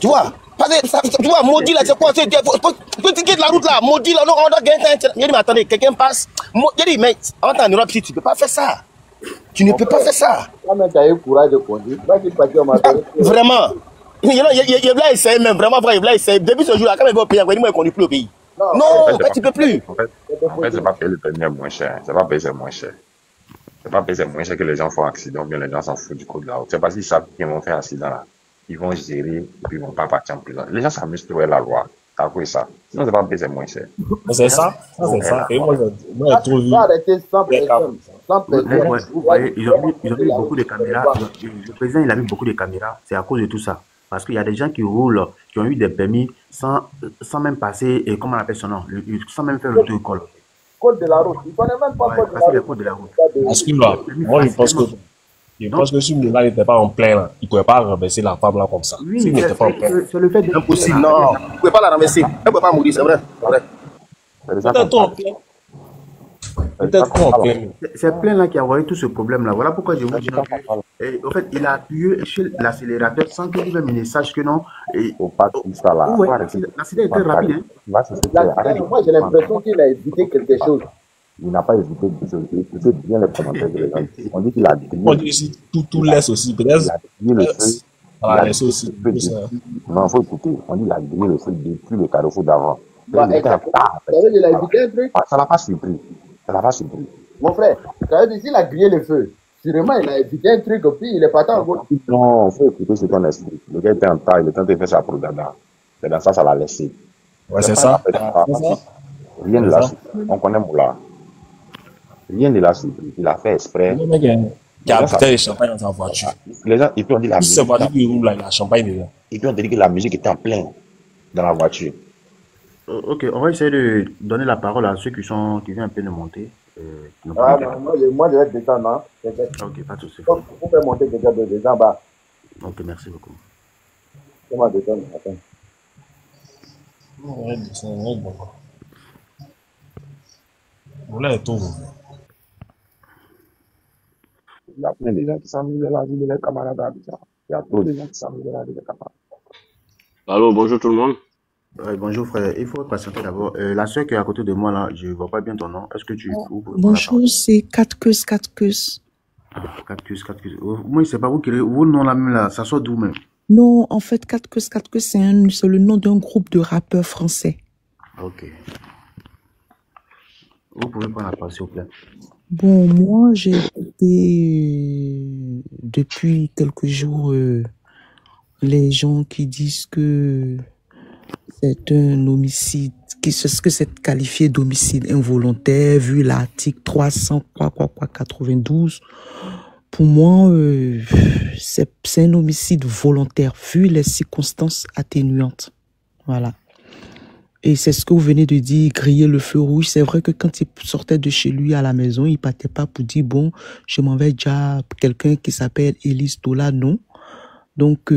Tu vois? Tu vois, maudit là, c'est quoi? Tu quittes la route là, maudit là, on doit gagner. Il dit, mais attendez, quelqu'un passe. Il dit, mais en Europe, si tu ne peux pas faire ça. Tu ne peux pas faire ça. Tu as eu le courage de conduire. Vraiment. Il voulait essayer même, vraiment, il voulait essayer. Depuis ce jour-là, quand il va au pays, il ne conduit plus au pays. Non, tu ne peux plus. En fait, c'est pas payer le permis moins cher. C'est pas payer, c'est moins cher. C'est pas payer, c'est moins cher que les gens font accident, bien les gens s'en foutent du code de la route. C'est parce qu'ils savent qu'ils vont faire accident là. Ils vont gérer et puis ils vont pas partir en prison. Les gens s'amusent pour la loi. T'as quoi ça? Sinon, c'est pas payer, c'est moins cher. C'est ça, c'est ça. Et moi, je trouve. Arrêter 100 personnes. 100 personnes. Vous voyez, ils ont mis beaucoup de caméras. Le président, il a mis beaucoup de caméras. C'est à cause de tout ça. Parce qu'il y a des gens qui roulent, qui ont eu des permis sans même passer, et comment on appelle son nom, sans même faire l'auto-école. Code de la route. Il ne connaît même pas le code de la route. Parce que là, moi, je pense que si le gars n'était pas en plein là, il ne pouvait pas renverser la femme là comme ça. Oui, s'il n'était pas en plein. c'est le fait de... Impossible, non. Vous ne pouvez pas la renverser. Elle ne peut pas mourir, c'est vrai. Peut-être en plein. Peut-être en plein. C'est plein là qui a envoyé tout ce problème là. Voilà pourquoi je vous dis. En fait, il a appuyé sur l'accélérateur sans que lui-même il ne sache que non. Faut pas tout ça là. L'accident était rapide. Moi, j'ai l'impression qu'il a évité quelque chose. Il n'a pas évité de choses. Il fait bien les commentaires de les gens. On dit qu'il a grillé. On dit aussi tout laisse aussi. Peut-être. Il a grillé le feu. Il a laissé aussi. Non, il faut écouter. On dit qu'il a grillé le feu depuis le carrefour d'avant. Il a évité un truc. Ça l'a pas surpris. Ça l'a pas surpris. Mon frère, quand il a grillé le feu, sûrement il a évité un truc, puis il est parti en route. Non, il faut écouter ce qu'on explique. Le gars était en taille, il était en train de faire sa propagande. Mais dans ça l'a laissé. Ouais, c'est ça. Rien ne l'a surpris. On connaît Moula. Rien ne l'a surpris. Il a fait exprès. Il y a peut-être du champagne dans sa voiture. Les gens, ils peuvent dire la musique. C'est voiture qui roule là, il y a champagne dedans. Ils peuvent dire que la musique était en plein dans la voiture. Ok, on va essayer de donner la parole à ceux qui viennent un peu de monter. Moi, je vais descendre. Hein. Ok, pas de souci. Vous pouvez monter quelqu'un de descendre en bas. Ok, merci beaucoup. Comment descendre? Attends. On va descendre. Voilà est tout. Il y a plein de gens qui s'amusent de la vie de leurs camarades d'Abidjan. Il y a trop de gens qui s'amusent de la vie de leurs camarades. Allô, bonjour tout le monde. Bonjour frère, il faut patienter d'abord. La soeur qui est à côté de moi là, je ne vois pas bien ton nom. Est-ce que tu... Bonjour, c'est 4 queues. Ah, 4 queues. Moi, c'est pas vous qui... Vos noms là même là, ça sort d'où même? Non, en fait, 4 queues, c'est le nom d'un groupe de rappeurs français. Ok. Vous pouvez prendre la parole s'il vous plaît. Bon, moi, j'ai écouté depuis quelques jours les gens qui disent que c'est un homicide, ce que c'est qualifié d'homicide involontaire, vu l'article 392. Pour moi, c'est un homicide volontaire, vu les circonstances atténuantes. Voilà. Et c'est ce que vous venez de dire, griller le feu rouge. C'est vrai que quand il sortait de chez lui à la maison, il partait pas pour dire, bon, je m'en vais déjà, quelqu'un qui s'appelle Élise Tola, non. Donc,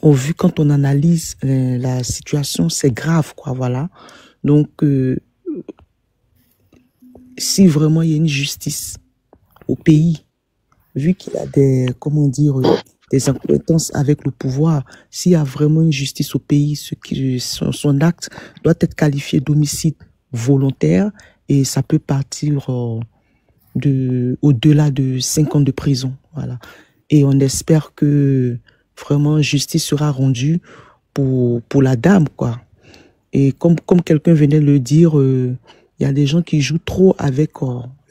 au vu quand on analyse la situation, c'est grave, quoi, voilà. Donc, si vraiment il y a une justice au pays, vu qu'il y a des, comment dire, des incohérences avec le pouvoir, s'il y a vraiment une justice au pays, son acte doit être qualifié d'homicide volontaire et ça peut partir au-delà de 5 ans de prison, voilà. Et on espère que vraiment justice sera rendue pour la dame, quoi. Et comme quelqu'un venait de le dire, il y a des gens qui jouent trop avec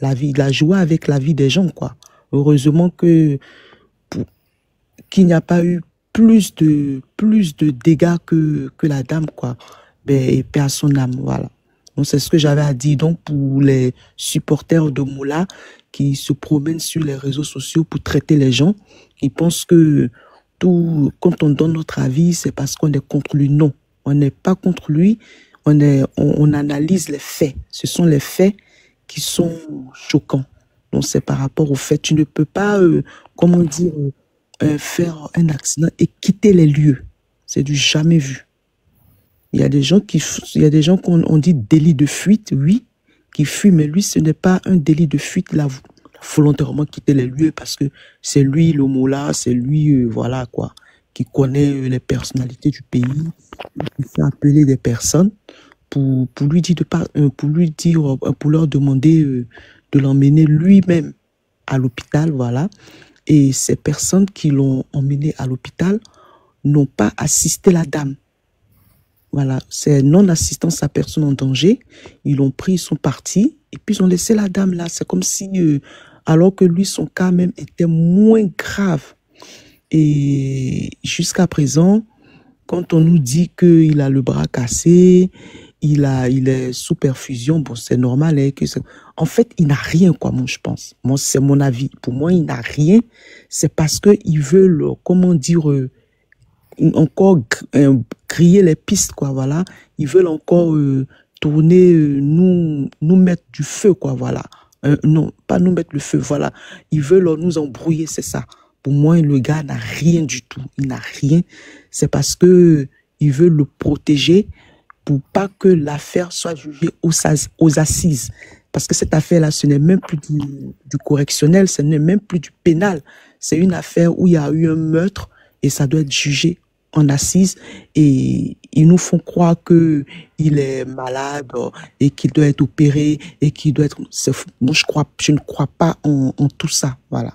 la vie, la joie avec la vie des gens, quoi. Heureusement qu'il n'y a pas eu plus de dégâts que la dame, quoi. Et paix à son âme, voilà. Donc c'est ce que j'avais à dire. Donc pour les supporters de Moula qui se promènent sur les réseaux sociaux pour traiter les gens, ils pensent que quand on donne notre avis, c'est parce qu'on est contre lui. Non. On n'est pas contre lui. On analyse les faits. Ce sont les faits qui sont choquants. Donc, c'est par rapport aux faits. Tu ne peux pas, comment dire, faire un accident et quitter les lieux. C'est du jamais vu. Il y a des gens qu'on dit délit de fuite, oui, qui fuient, mais lui, ce n'est pas un délit de fuite. Il a volontairement quitté les lieux parce que c'est lui le Mola, c'est lui, voilà quoi, qui connaît les personnalités du pays, qui fait appeler des personnes pour leur demander de l'emmener lui-même à l'hôpital, voilà. Et ces personnes qui l'ont emmené à l'hôpital n'ont pas assisté la dame. Voilà, c'est non-assistance à personne en danger. Ils l'ont pris, ils sont partis, et puis ils ont laissé la dame là. C'est comme si, alors que lui, son cas même était moins grave. Et jusqu'à présent, quand on nous dit qu'il a le bras cassé, il est sous perfusion, bon, c'est normal. Hein, en fait, il n'a rien, quoi, moi, je pense. Moi, c'est mon avis. Pour moi, il n'a rien. C'est parce qu'ils veulent, comment dire, encore griller les pistes, quoi, voilà. Ils veulent encore tourner, nous mettre du feu, quoi, voilà. Non, pas nous mettre le feu, voilà. Ils veulent nous embrouiller, c'est ça. Pour moi, le gars n'a rien du tout. Il n'a rien. C'est parce que ils veulent le protéger pour pas que l'affaire soit jugée aux assises. Parce que cette affaire-là, ce n'est même plus du correctionnel, ce n'est même plus du pénal. C'est une affaire où il y a eu un meurtre et ça doit être jugé en assises. Et ils nous font croire qu'il est malade et qu'il doit être opéré et qu'il doit être... Moi, je ne crois pas en tout ça. Voilà.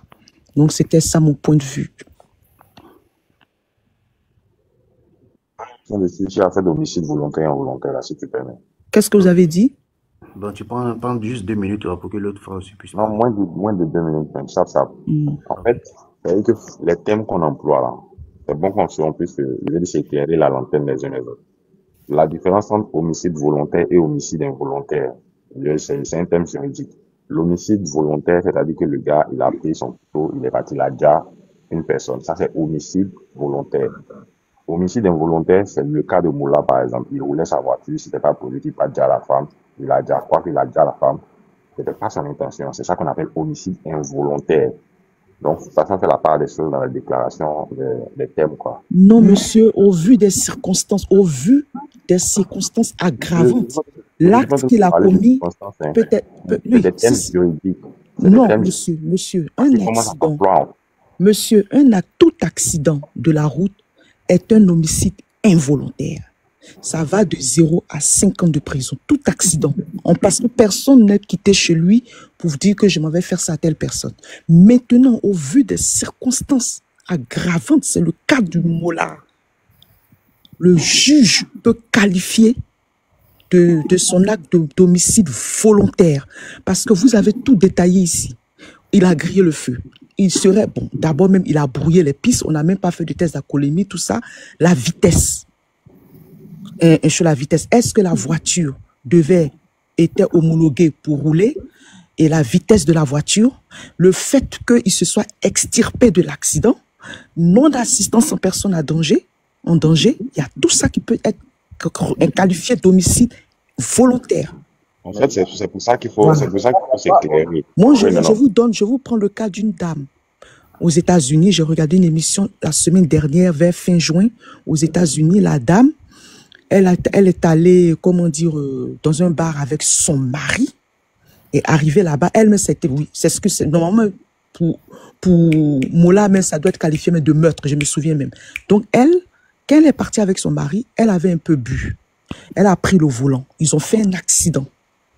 Donc, c'était ça mon point de vue. Tu as fait d'homicide volontaire et involontaire, là, si tu permets. Qu'est-ce que vous avez dit? Bon, tu prends juste 2 minutes pour que l'autre fois aussi puisse Non, moins de 2 minutes, même. Ça. En fait, c'est que les thèmes qu'on emploie là, c'est bon qu'on puisse s'éclairer la lanterne les uns les autres. La différence entre homicide volontaire et homicide involontaire, c'est un thème juridique. L'homicide volontaire, c'est-à-dire que le gars, il a pris son couteau, il est parti, il a déjà une personne. Ça, c'est homicide volontaire. Homicide involontaire, c'est le cas de Moula, par exemple. Il roulait sa voiture, c'était pas pour lui qu'il a déjà la femme. Il a déjà quoi qu'il a déjà la femme. C'était pas son intention. C'est ça qu'on appelle homicide involontaire. Donc, ça fait la part des choses dans la déclaration des thèmes, quoi. Non, monsieur, au vu des circonstances aggravantes, l'acte qu'il a commis, peut-être... des thèmes juridiques. Non, monsieur, tout accident de la route est un homicide involontaire. Ça va de 0 à 5 ans de prison. Tout accident. Parce que personne n'est quitté chez lui pour dire que je m'en vais faire ça à telle personne. Maintenant, au vu des circonstances aggravantes, c'est le cas du Mola. Le juge peut qualifier de son acte d'homicide volontaire. Parce que vous avez tout détaillé ici. Il a grillé le feu. Il serait, bon, d'abord même, il a brouillé les pistes. On n'a même pas fait de test d'alcoolémie, tout ça. La vitesse. Sur la vitesse. Est-ce que la voiture était homologuée pour rouler? Et la vitesse de la voiture, le fait qu'il se soit extirpé de l'accident, non-assistance en personne en danger, il y a tout ça qui peut être qualifié d'homicide volontaire. En fait, c'est pour ça qu'il faut s'éclairer. Moi, je vous prends le cas d'une dame. Aux États-Unis, j'ai regardé une émission la semaine dernière, vers fin juin. Aux États-Unis, la dame, elle est allée, comment dire, dans un bar avec son mari. Et arrivée là-bas, elle-même, c'est ce que c'est. Normalement, pour Mola, même, ça doit être qualifié même de meurtre, je me souviens même. Donc, quand elle est partie avec son mari, elle avait un peu bu. Elle a pris le volant. Ils ont fait un accident.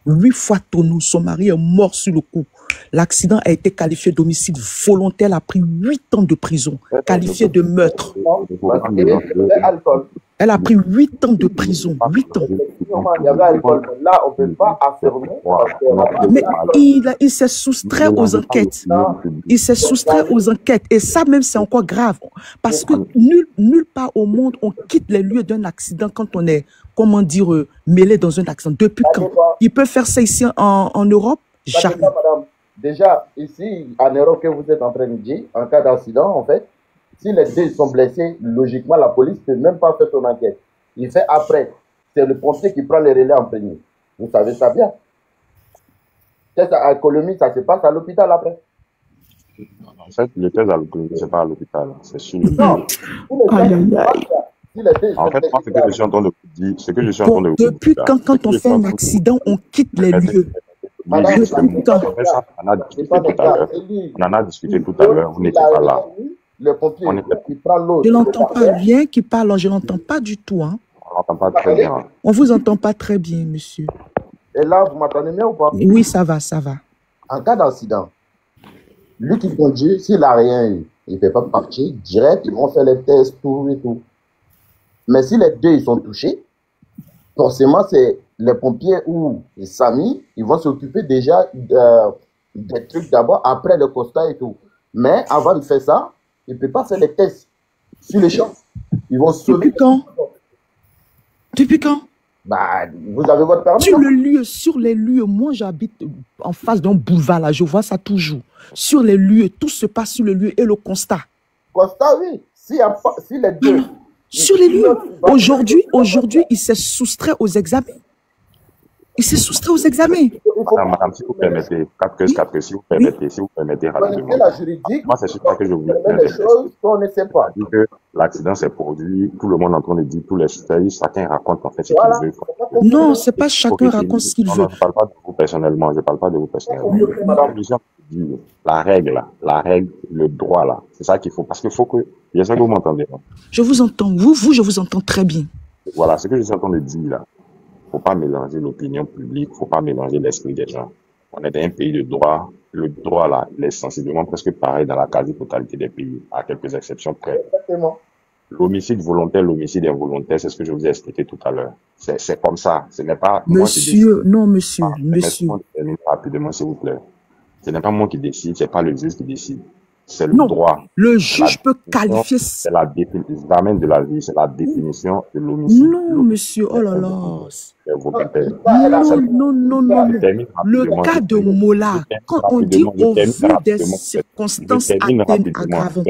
8 fois tonneau. Son mari est mort sur le coup. L'accident a été qualifié d'homicide volontaire. Elle a pris 8 ans de prison. Qualifié de meurtre. Elle a pris 8 ans de prison. 8 ans. Là, on ne peut pas affirmer. Mais il s'est soustrait aux enquêtes. Il s'est soustrait aux enquêtes. Et ça même, c'est encore grave. Parce que nulle part au monde, on quitte les lieux d'un accident quand on est, comment dire, mêlé dans un accident. Depuis quand? Il peut faire ça ici en Europe? Jamais. Madame, déjà, ici, en Europe, que vous êtes en train de dire, en cas d'accident, en fait, si les deux sont blessés, logiquement, la police ne peut même pas faire son enquête. il fait après. C'est le pompier qui prend les relais en premier. Vous savez ça bien. Test à Colombie, ça se passe à l'hôpital après. En fait, le test à l'hôpital, c'est pas à l'hôpital, c'est sur le Non. En fait, moi, ce que je suis en train de vous dire, ce que je suis en train de vous dire. Depuis quand on fait un accident, on quitte les lieux. On en a discuté tout à l'heure, vous n'étiez pas là. Le pompier, il prend l'autre. Je n'entends pas bien qui parle, je n'entends pas du tout. Hein. On n'entend pas très bien. On vous entend pas très bien, monsieur. Et là, vous m'entendez bien ou pas? Oui, ça va, ça va. En cas d'accident, lui qui conduit, s'il n'a rien eu, il ne peut pas partir direct, ils vont faire les tests, tout et tout. Mais si les deux ils sont touchés, forcément, c'est les pompiers ou les SAMI, ils vont s'occuper déjà des trucs d'abord, après le constat et tout. Mais avant de faire ça, ils ne peuvent pas faire les tests sur les champs. Ils vont sauver. Depuis quand? Depuis quand? Bah, vous avez votre permis. Sur les lieux, moi j'habite en face d'un boulevard là, je vois ça toujours. Sur les lieux, tout se passe sur le lieu et le constat. Constat, oui. Si les deux. Sur les lieux. Aujourd'hui, il s'est soustrait aux examens. Il s'est soustrait aux examens. Madame, si vous permettez, si vous permettez rapidement. La juridique, moi, c'est sur ça que je voulais faire. Les choses qu'on ne sait pas. L'accident s'est produit, tout le monde est en train de dire, tous les spécialistes, chacun raconte en fait ce qu'il veut. Non, c'est pas chacun raconte ce qu'il veut. Non, je ne parle pas de vous personnellement, La règle, le droit là, c'est ça qu'il faut, parce qu'il faut que, il y a ça que vous m'entendez. Je vous entends, vous, je vous entends très bien. Voilà, ce que je suis en train de dire là. Il ne faut pas mélanger l'opinion publique, il ne faut pas mélanger l'esprit des gens. On est dans un pays de droit. Le droit, là, il est sensiblement presque pareil dans la quasi-totalité des pays, à quelques exceptions près. L'homicide volontaire, l'homicide involontaire, c'est ce que je vous ai expliqué tout à l'heure. C'est comme ça. Ce n'est pas monsieur, non, monsieur. Rapidement, s'il vous plaît. Ce n'est pas moi qui décide, ce n'est pas le juge qui décide. C'est le droit. Le juge peut qualifier. C'est la définition de la vie, c'est la définition de l'homicide. Non, monsieur, oh là là. Non. Le cas de Mola, quand on dit au vu des circonstances aggravantes.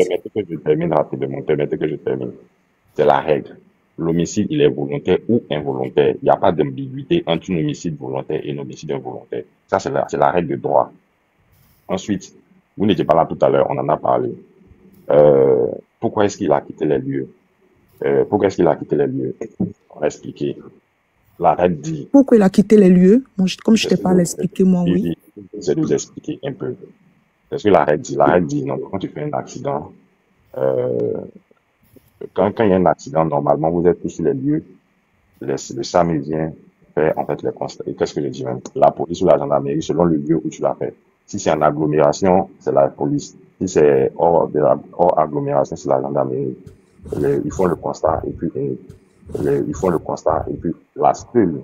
Permettez que je termine. C'est la règle. L'homicide, il est volontaire ou involontaire. Il n'y a pas d'ambiguïté entre un homicide volontaire et un homicide involontaire. Ça, c'est la règle de droit. Ensuite, vous n'étiez pas là tout à l'heure, on en a parlé. Pourquoi est-ce qu'il a quitté les lieux? On a expliqué. La règle dit... Pourquoi il a quitté les lieux? Comme je t'ai pas expliqué, moi, oui. Je vais vous expliquer un peu. Parce que la règle dit, non, quand tu fais un accident, quand il y a un accident, normalement, vous êtes tous sur les lieux, le SAMU vient faire, en fait, le constat. Et qu'est-ce que je dis même? La police ou la gendarmerie, selon le lieu où tu l'as fait. Si c'est en agglomération, c'est la police. Si c'est hors agglomération, c'est la gendarmerie. Ils font le constat et puis la seule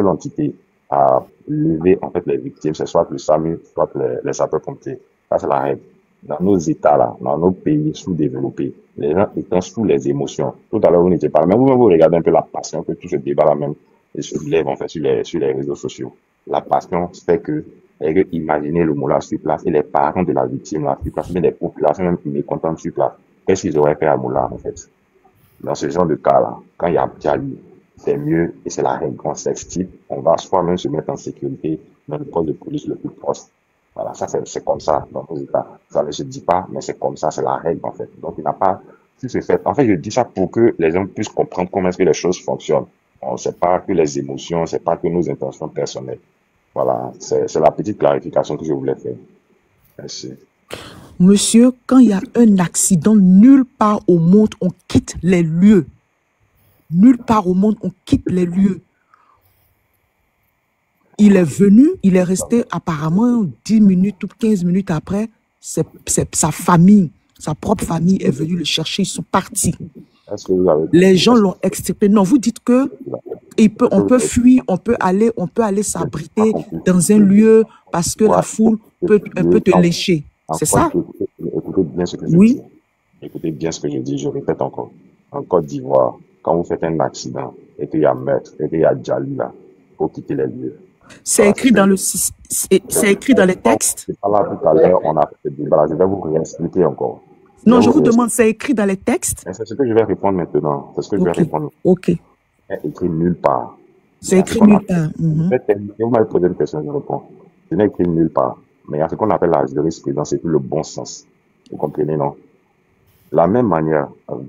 entité à lever en fait les victimes, c'est soit le SAMU, soit les sapeurs-pompiers. Ça, c'est la règle. Dans nos États là, dans nos pays sous-développés, les gens étant sous les émotions. Tout à l'heure, vous n'étiez pas là, mais vous regardez un peu la passion que tout ce débat là même se lève en fait sur les réseaux sociaux. La passion fait que imaginez le mot là sur place et les parents de la victime là sur place, mais les populations même mécontentes sur place. Qu'est-ce qu'ils auraient fait à Moula en fait? Dans ce genre de cas là, quand il y a Djali, c'est mieux et c'est la règle. On s'extirpe, on va soi-même se mettre en sécurité dans le poste de police le plus proche. Voilà, ça c'est comme ça dans nos États. Ça ne se dit pas, mais c'est comme ça, c'est la règle en fait. Donc il n'a pas, si c'est fait. En fait, je dis ça pour que les gens puissent comprendre comment est-ce que les choses fonctionnent. On ne sait pas que les émotions, c'est pas que nos intentions personnelles. Voilà, c'est la petite clarification que je voulais faire. Merci. Monsieur, quand il y a un accident, nulle part au monde, on quitte les lieux. Nulle part au monde, on quitte les lieux. Il est venu, il est resté apparemment 10 minutes ou 15 minutes après, c'est sa famille, sa propre famille est venue le chercher, ils sont partis. Les gens l'ont extirpé. Non, vous dites que on peut fuir, on peut aller s'abriter dans un lieu parce que la foule peut te lécher. C'est ça? Écoutez bien ce que je dis. Écoutez bien ce que je dis, je répète encore. En Côte d'Ivoire, quand vous faites un accident et qu'il y a meurtre et qu'il y a Djali là, il faut quitter les lieux. C'est écrit dans c'est écrit dans les textes. Là, tout à l'heure, on a fait des débats. Je vais vous réexpliquer encore. Non, je vous demande, c'est écrit dans les textes? C'est ce que je vais répondre maintenant. C'est ce que je vais répondre. Ok. C'est écrit nulle part. C'est écrit nulle part. Vous m'avez posé une question, je réponds. Ce n'est écrit nulle part. Mais il y a ce qu'on appelle la jurisprudence, c'est tout le bon sens. Vous comprenez, non? La même manière, on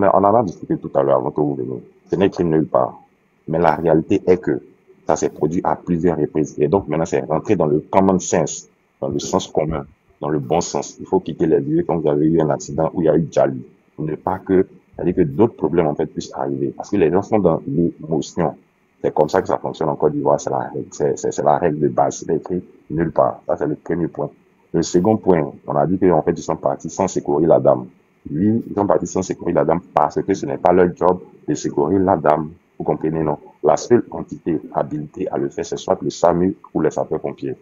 en a discuté tout à l'heure avant que vous veniez. Ce n'est écrit nulle part. Mais la réalité est que ça s'est produit à plusieurs reprises. Et donc maintenant, c'est rentré dans le common sense, dans le sens commun, dans le bon sens. Il faut quitter les lieux quand vous avez eu un accident où il y a eu Djali. Ne pas que, c'est-à-dire que d'autres problèmes en fait puissent arriver. Parce que les gens sont dans l'émotion. C'est comme ça que ça fonctionne en Côte d'Ivoire, c'est la règle. C'est la règle de base. C'est écrit nulle part. Ça, c'est le premier point. Le second point, on a dit qu'en fait, ils sont partis sans secourir la dame. Oui, ils sont partis sans secourir la dame parce que ce n'est pas leur job de secourir la dame. Vous comprenez, non? La seule entité habilitée à le faire, c'est soit le SAMU ou les sapeurs-pompiers.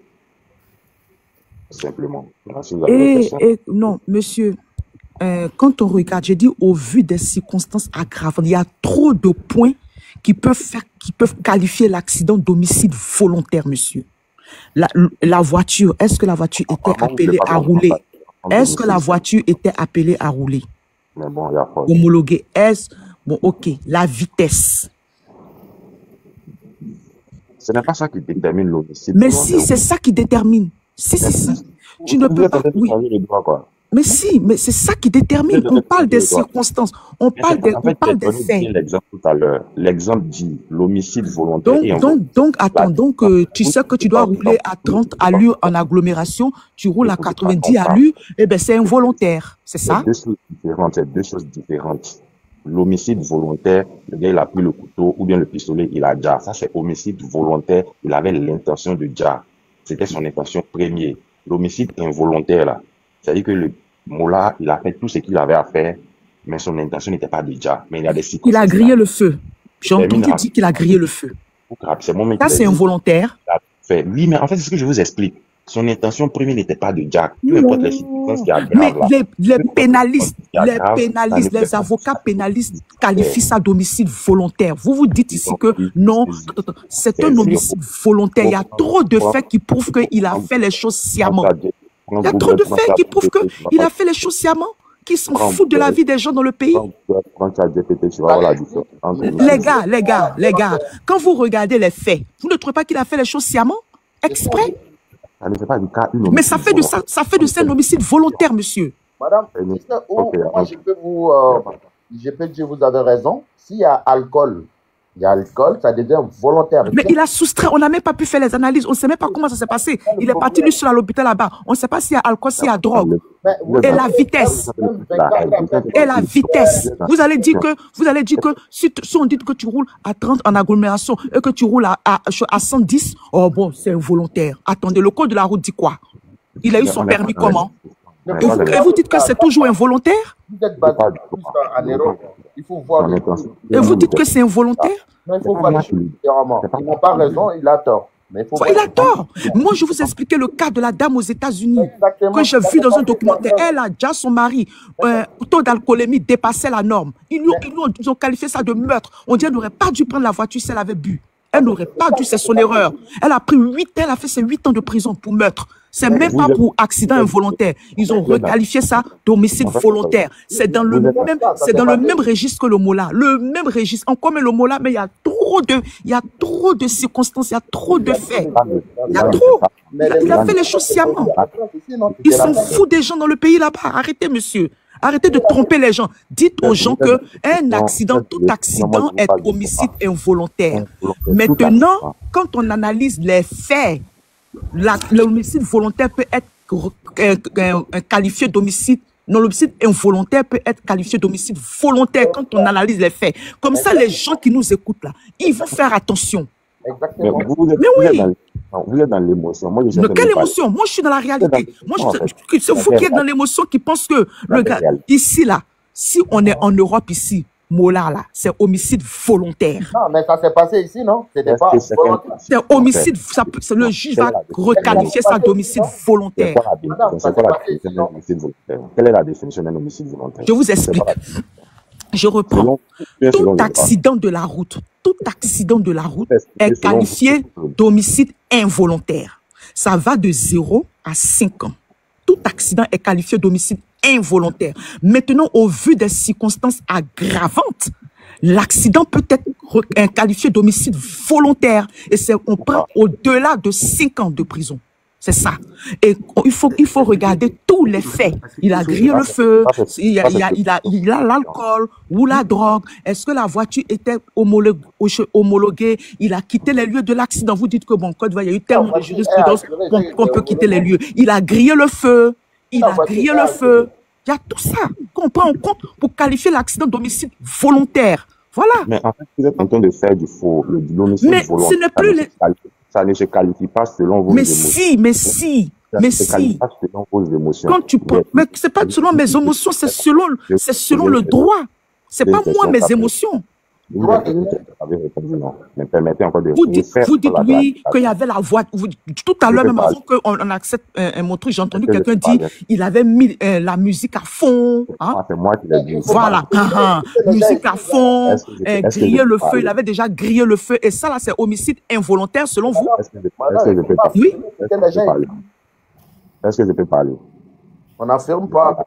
Simplement. Non, monsieur, quand on regarde, j'ai dit au vu des circonstances aggravantes, il y a trop de points qui peuvent qualifier l'accident d'homicide volontaire, monsieur. La voiture, est-ce que la voiture était appelée à rouler? Est-ce que la voiture était appelée à rouler? Mais bon, il y a pas. Homologué. Bon, ok. La vitesse. Ce n'est pas ça qui détermine l'homicide. Mais si, c'est ça qui détermine. Si. Tu ne peux pas. Oui. Mais si, mais c'est ça qui détermine. On parle des circonstances. On parle des faits. L'exemple tout à l'heure. L'exemple dit l'homicide volontaire. Donc, tu sais que tu dois rouler à 30 allures en agglomération. Tu roules à 90 allures. Eh bien, c'est involontaire. C'est ça? C'est deux choses différentes. L'homicide volontaire, le gars, il a pris le couteau ou bien le pistolet, il a déjà. Ça, c'est homicide volontaire. Il avait l'intention de déjà. C'était son intention première. L'homicide involontaire, là. C'est-à-dire que le Mola, il a fait tout ce qu'il avait à faire, mais son intention n'était pas déjà. Mais il y a des circonstances. Il a grillé le feu. J'ai entendu dire qu'il a grillé le feu. Ça, c'est involontaire. Oui, mais en fait, c'est ce que je vous explique. Son intention première n'était pas de Jack. Peu importe les circonstances qui aggravent. Mais les pénalistes, les avocats pénalistes qualifient ça d'homicide volontaire. Vous dites ici que non, c'est un homicide volontaire. Il y a trop de faits qui prouvent qu'il a fait les choses sciemment. Il y a trop de faits qui prouvent qu'il a fait les choses sciemment, qui s'en foutent de la vie des gens dans le pays. Les gars, quand vous regardez les faits, vous ne trouvez pas qu'il a fait les choses sciemment, exprès? Mais ça fait de ça un homicide volontaire, monsieur. Madame, moi je peux dire vous avez raison. S'il y a alcool, ça devient volontaire. Mais il a soustrait, on n'a même pas pu faire les analyses, on ne sait même pas comment ça s'est passé. Il est parti lui seul à l'hôpital là-bas. On ne sait pas s'il y a alcool, s'il y a drogue. Et la vitesse. Vous allez dire que si on dit que tu roules à 30 en agglomération et que tu roules à 110, oh bon, c'est involontaire. Attendez, le code de la route dit quoi? Il a eu son permis comment? Et vous dites que c'est toujours involontaire? Vous êtes basé en erreur. Il faut voir. Et vous dites que c'est involontaire? Non, il faut voir les choses différemment. Il n'a pas raison, il a tort. Il a tort. Moi, je vous expliquais le cas de la dame aux États-Unis que j'ai vu dans un documentaire. Elle a déjà son mari. Taux d'alcoolémie dépassait la norme. Ils ont qualifié ça de meurtre. On dit qu'elle n'aurait pas dû prendre la voiture si elle avait bu. Elle n'aurait pas dû, c'est son erreur. Elle a fait ses 8 ans de prison pour meurtre. C'est même pas pour accident involontaire. Ils ont requalifié ça d'homicide volontaire. C'est dans le même registre que le Mola. Le même registre. On commet le Mola, mais il y a trop de circonstances, il y a trop de faits. Il y a trop. Il a fait les choses sciemment. Il s'en fout des gens dans le pays là-bas. Arrêtez, monsieur. Arrêtez de tromper les gens. Dites aux gens que tout accident est homicide involontaire. Maintenant, quand on analyse les faits, l'homicide volontaire peut être qualifié d'homicide. Non, l'homicide involontaire peut être qualifié d'homicide volontaire quand on analyse les faits. Comme ça, les gens qui nous écoutent là, ils vont faire attention. Mais vous êtes dans l'émotion. Mais quelle émotion? Moi, je suis dans la réalité. C'est vous qui êtes dans l'émotion qui pense que le gars, ici là, si on est en Europe ici, Mola là, c'est homicide volontaire. Non, mais ça s'est passé ici, non? C'était pas volontaire. C'est homicide, le juge va requalifier ça d'homicide volontaire. Quelle est la définition d'un homicide volontaire? Je vous explique. Je reprends. Tout accident de la route est qualifié d'homicide involontaire. Ça va de 0 à 5 ans. tout accident est qualifié d'homicide involontaire. Maintenant, au vu des circonstances aggravantes, l'accident peut être qualifié d'homicide volontaire. Et on prend au-delà de 5 ans de prison. C'est ça. Et il faut regarder tous les faits. Il a grillé le feu, il a l'alcool ou la drogue. Est-ce que la voiture était homologuée? Il a quitté les lieux de l'accident. Vous dites que bon, Côte d'Ivoire, il y a eu tellement de jurisprudence qu'on peut quitter les lieux. Il a grillé le feu. Il a grillé le feu. Il y a tout ça qu'on prend en compte pour qualifier l'accident d'homicide volontaire. Voilà. Mais en fait, vous êtes en train de faire du faux, l'homicide volontaire. Mais ce n'est plus ça ne se qualifie pas selon vos émotions. Mais si. Pas selon vos émotions. Quand tu prends, mais c'est pas selon mes émotions, c'est selon le droit. C'est pas moi mes émotions. Vous mais permettez encore de vous dites oui, qu'il y avait la voix. Tout à l'heure, même avant qu'on accepte mon truc, j'ai entendu quelqu'un dire il avait mis la musique à fond. Hein? C'est moi qui l'ai dit. Voilà. Musique à fond, griller le feu. Il avait déjà grillé le feu. Et ça, là, c'est homicide involontaire, selon vous? Est-ce que je peux parler? Oui. Est-ce que je peux parler? On n'affirme pas.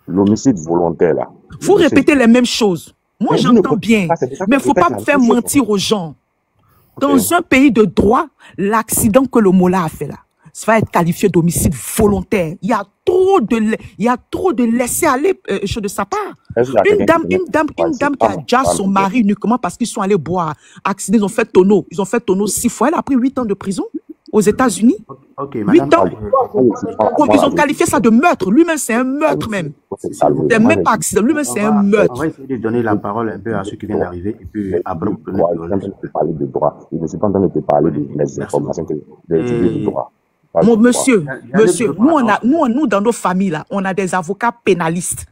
L'homicide volontaire, là. Vous répétez les mêmes choses. Moi, j'entends bien, mais il ne faut pas faire mentir aux gens. Dans un pays de droit, l'accident que le Mola a fait là, ça va être qualifié d'homicide volontaire. Il y a trop de laisser-aller de sa part. Une dame qui a déjà son mari uniquement parce qu'ils sont allés boire. Accident, ils ont fait tonneau. 6 fois. Elle a pris 8 ans de prison aux États-Unis. 8 ans. Ils ont qualifié ça de meurtre. Lui-même, c'est un meurtre même. C'est même pas accident. Lui-même, c'est un meurtre. On va essayer de donner la parole un peu à ceux qui viennent d'arriver. Et puis après, vous prenez le parler de droit. Je ne suis pas en train de te parler des informations que du droit. Monsieur, nous, dans nos familles, là, on a des avocats pénalistes.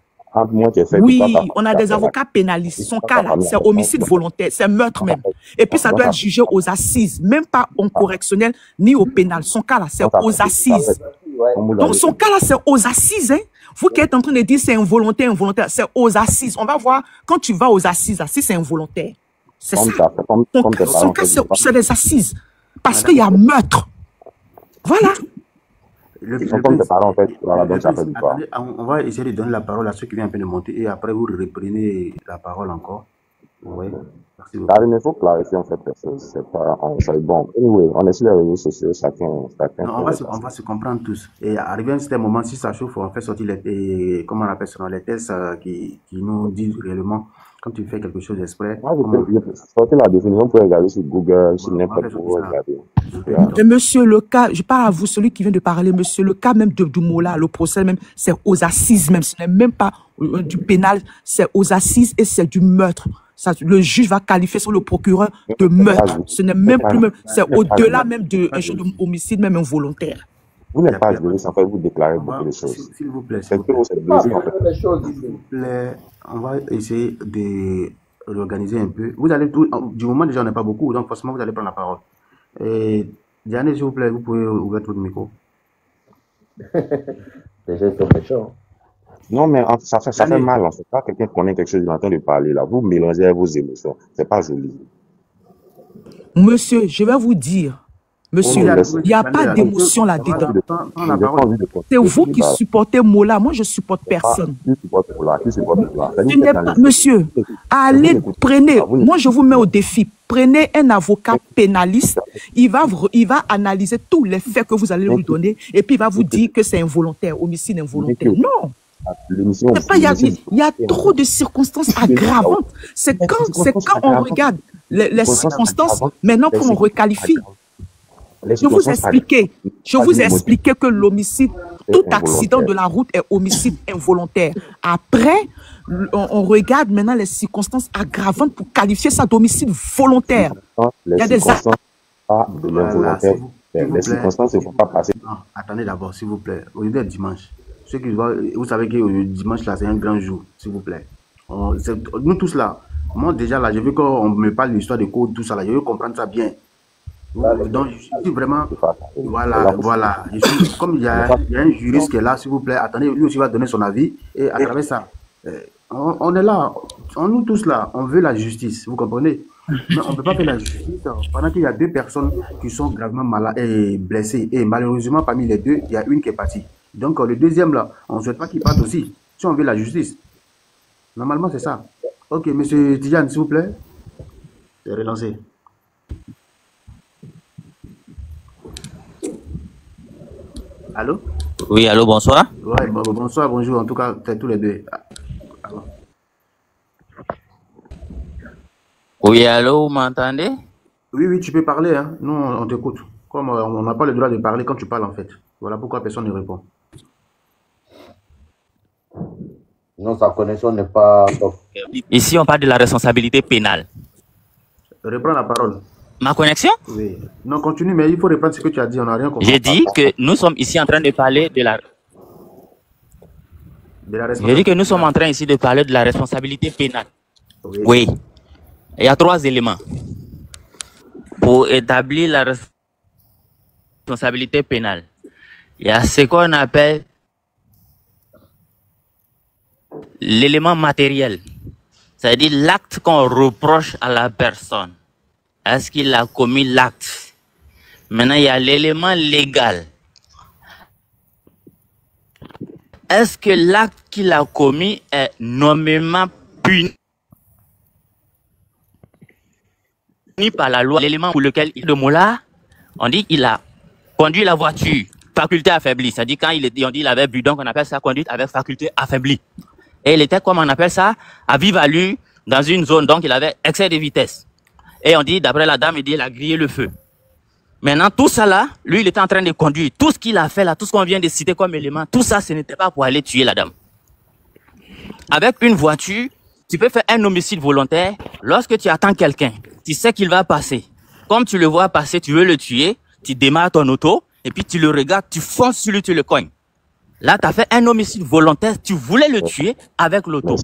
Oui, on a des avocats pénalistes. Son cas, là, c'est homicide volontaire, c'est meurtre même. Et puis, ça doit être jugé aux assises, même pas en correctionnel, ni au pénal. Son cas, là, c'est aux assises. Donc, son cas, là, c'est aux assises, hein. Vous qui êtes en train de dire c'est involontaire, c'est aux assises. On va voir, quand tu vas aux assises, là, si c'est involontaire. C'est ça. Son cas, c'est les assises. Parce qu'il y a meurtre. Voilà. On va essayer de donner la parole à ceux qui viennent un peu de monter et après vous reprenez la parole encore. Oui. Merci beaucoup. Il faut clarifier en fait c'est pas bon. Anyway, on est sur les réseaux sociaux, chacun. Non, on va se comprendre tous. Et arrivé à un certain moment, si ça chauffe, on fait sortir les comment on appelle ça, les tests qui nous disent réellement quand tu fais quelque chose exprès. Sortez la définition pour regarder sur Google, sur n'importe où. Mais monsieur, le cas, je parle à vous, celui qui vient de parler, monsieur, le cas même du Mola, le procès même, c'est aux assises même. Ce n'est même pas du pénal, c'est aux assises et c'est du meurtre. Ça, le juge va qualifier sur le procureur de meurtre. Ce n'est même plus même, c'est au-delà même de homicide, même involontaire. Vous n'êtes pas juriste, en fait, vous déclarez beaucoup de choses. S'il vous plaît, on va essayer de réorganiser un peu. Vous allez du moment déjà on n'est pas beaucoup, donc forcément vous allez prendre la parole. Diane, s'il vous plaît, vous pouvez ouvrir votre micro. Déjà, c'est méchant. Non, mais ça fait mal. En fait, pas quelqu'un qui connaît quelque chose, il est en train de parler là. Vous mélangez vos émotions. C'est pas joli. Monsieur, je vais vous dire. Monsieur, il n'y a pas d'émotion là-dedans. C'est vous qui supportez Mola. Moi, je ne supporte personne. Monsieur, allez, prenez. Moi, je vous mets au défi. Prenez un avocat pénaliste. Il va analyser tous les faits que vous allez lui donner. Et puis, il va vous dire que c'est involontaire, homicide involontaire. Non. Il y a trop de circonstances aggravantes. C'est quand on regarde les circonstances, maintenant qu'on requalifie. Je vous ai expliqué que l'homicide, tout accident de la route est homicide involontaire. Après, on regarde maintenant les circonstances aggravantes pour qualifier ça d'homicide volontaire. Il y a des les circonstances ne vont pas passer. Non, attendez d'abord, s'il vous plaît. Aujourd'hui est dimanche. Ceux qui voient, vous savez que le dimanche là, c'est un grand jour, s'il vous plaît. Nous tous là, moi déjà là, je veux qu'on me parle de l'histoire de code, tout ça là, je veux comprendre ça bien. Donc, je suis vraiment, voilà. Comme il y a un juriste qui est là, s'il vous plaît, attendez, lui aussi va donner son avis. Et à travers ça, on est là, nous tous là, on veut la justice, vous comprenez? Mais on ne peut pas faire la justice pendant qu'il y a 2 personnes qui sont gravement malades et blessées. Et malheureusement, parmi les 2, il y a une qui est partie. Donc, le deuxième, là, on ne souhaite pas qu'il parte aussi. Si on veut la justice. Normalement, c'est ça. Ok, monsieur Tidiane, s'il vous plaît. C'est relancé. Allô? Oui, allô, bonsoir. Ouais, bonsoir, bonjour. En tout cas, c'est tous les deux. Oui, allô, vous m'entendez? Oui, oui, tu peux parler. Hein. Nous, on t'écoute. Comme on n'a pas le droit de parler quand tu parles, en fait. Voilà pourquoi personne ne répond. Non, sa connexion n'est pas top. Ici, on parle de la responsabilité pénale. Reprends la parole. Ma connexion? Oui. Non, continue, mais il faut reprendre ce que tu as dit. On n'a rien compris. J'ai dit que nous sommes ici en train de parler de la... J'ai dit que nous sommes en train ici de parler de la responsabilité pénale. Oui. Oui. Il y a 3 éléments pour établir la responsabilité pénale. Il y a ce qu'on appelle l'élément matériel, c'est-à-dire l'acte qu'on reproche à la personne. Est-ce qu'il a commis l'acte? Maintenant, il y a l'élément légal. Est-ce que l'acte qu'il a commis est nommément puni par la loi? L'élément pour lequel le mot-là, on dit qu'il a conduit la voiture, faculté affaiblie. C'est-à-dire quand on dit qu'il avait bu, donc on appelle ça conduite avec faculté affaiblie. Et il était, comme on appelle ça, à vive allure dans une zone, donc il avait excès de vitesse. Et on dit, d'après la dame, il dit, il a grillé le feu. Maintenant, tout ça là, lui, il était en train de conduire. Tout ce qu'il a fait là, tout ce qu'on vient de citer comme élément, tout ça, ce n'était pas pour aller tuer la dame. Avec une voiture, tu peux faire un homicide volontaire lorsque tu attends quelqu'un. Tu sais qu'il va passer. Comme tu le vois passer, tu veux le tuer, tu démarres ton auto, et puis tu le regardes, tu fonces sur lui, tu le cognes. Là, tu as fait un homicide volontaire, tu voulais le tuer avec l'auto.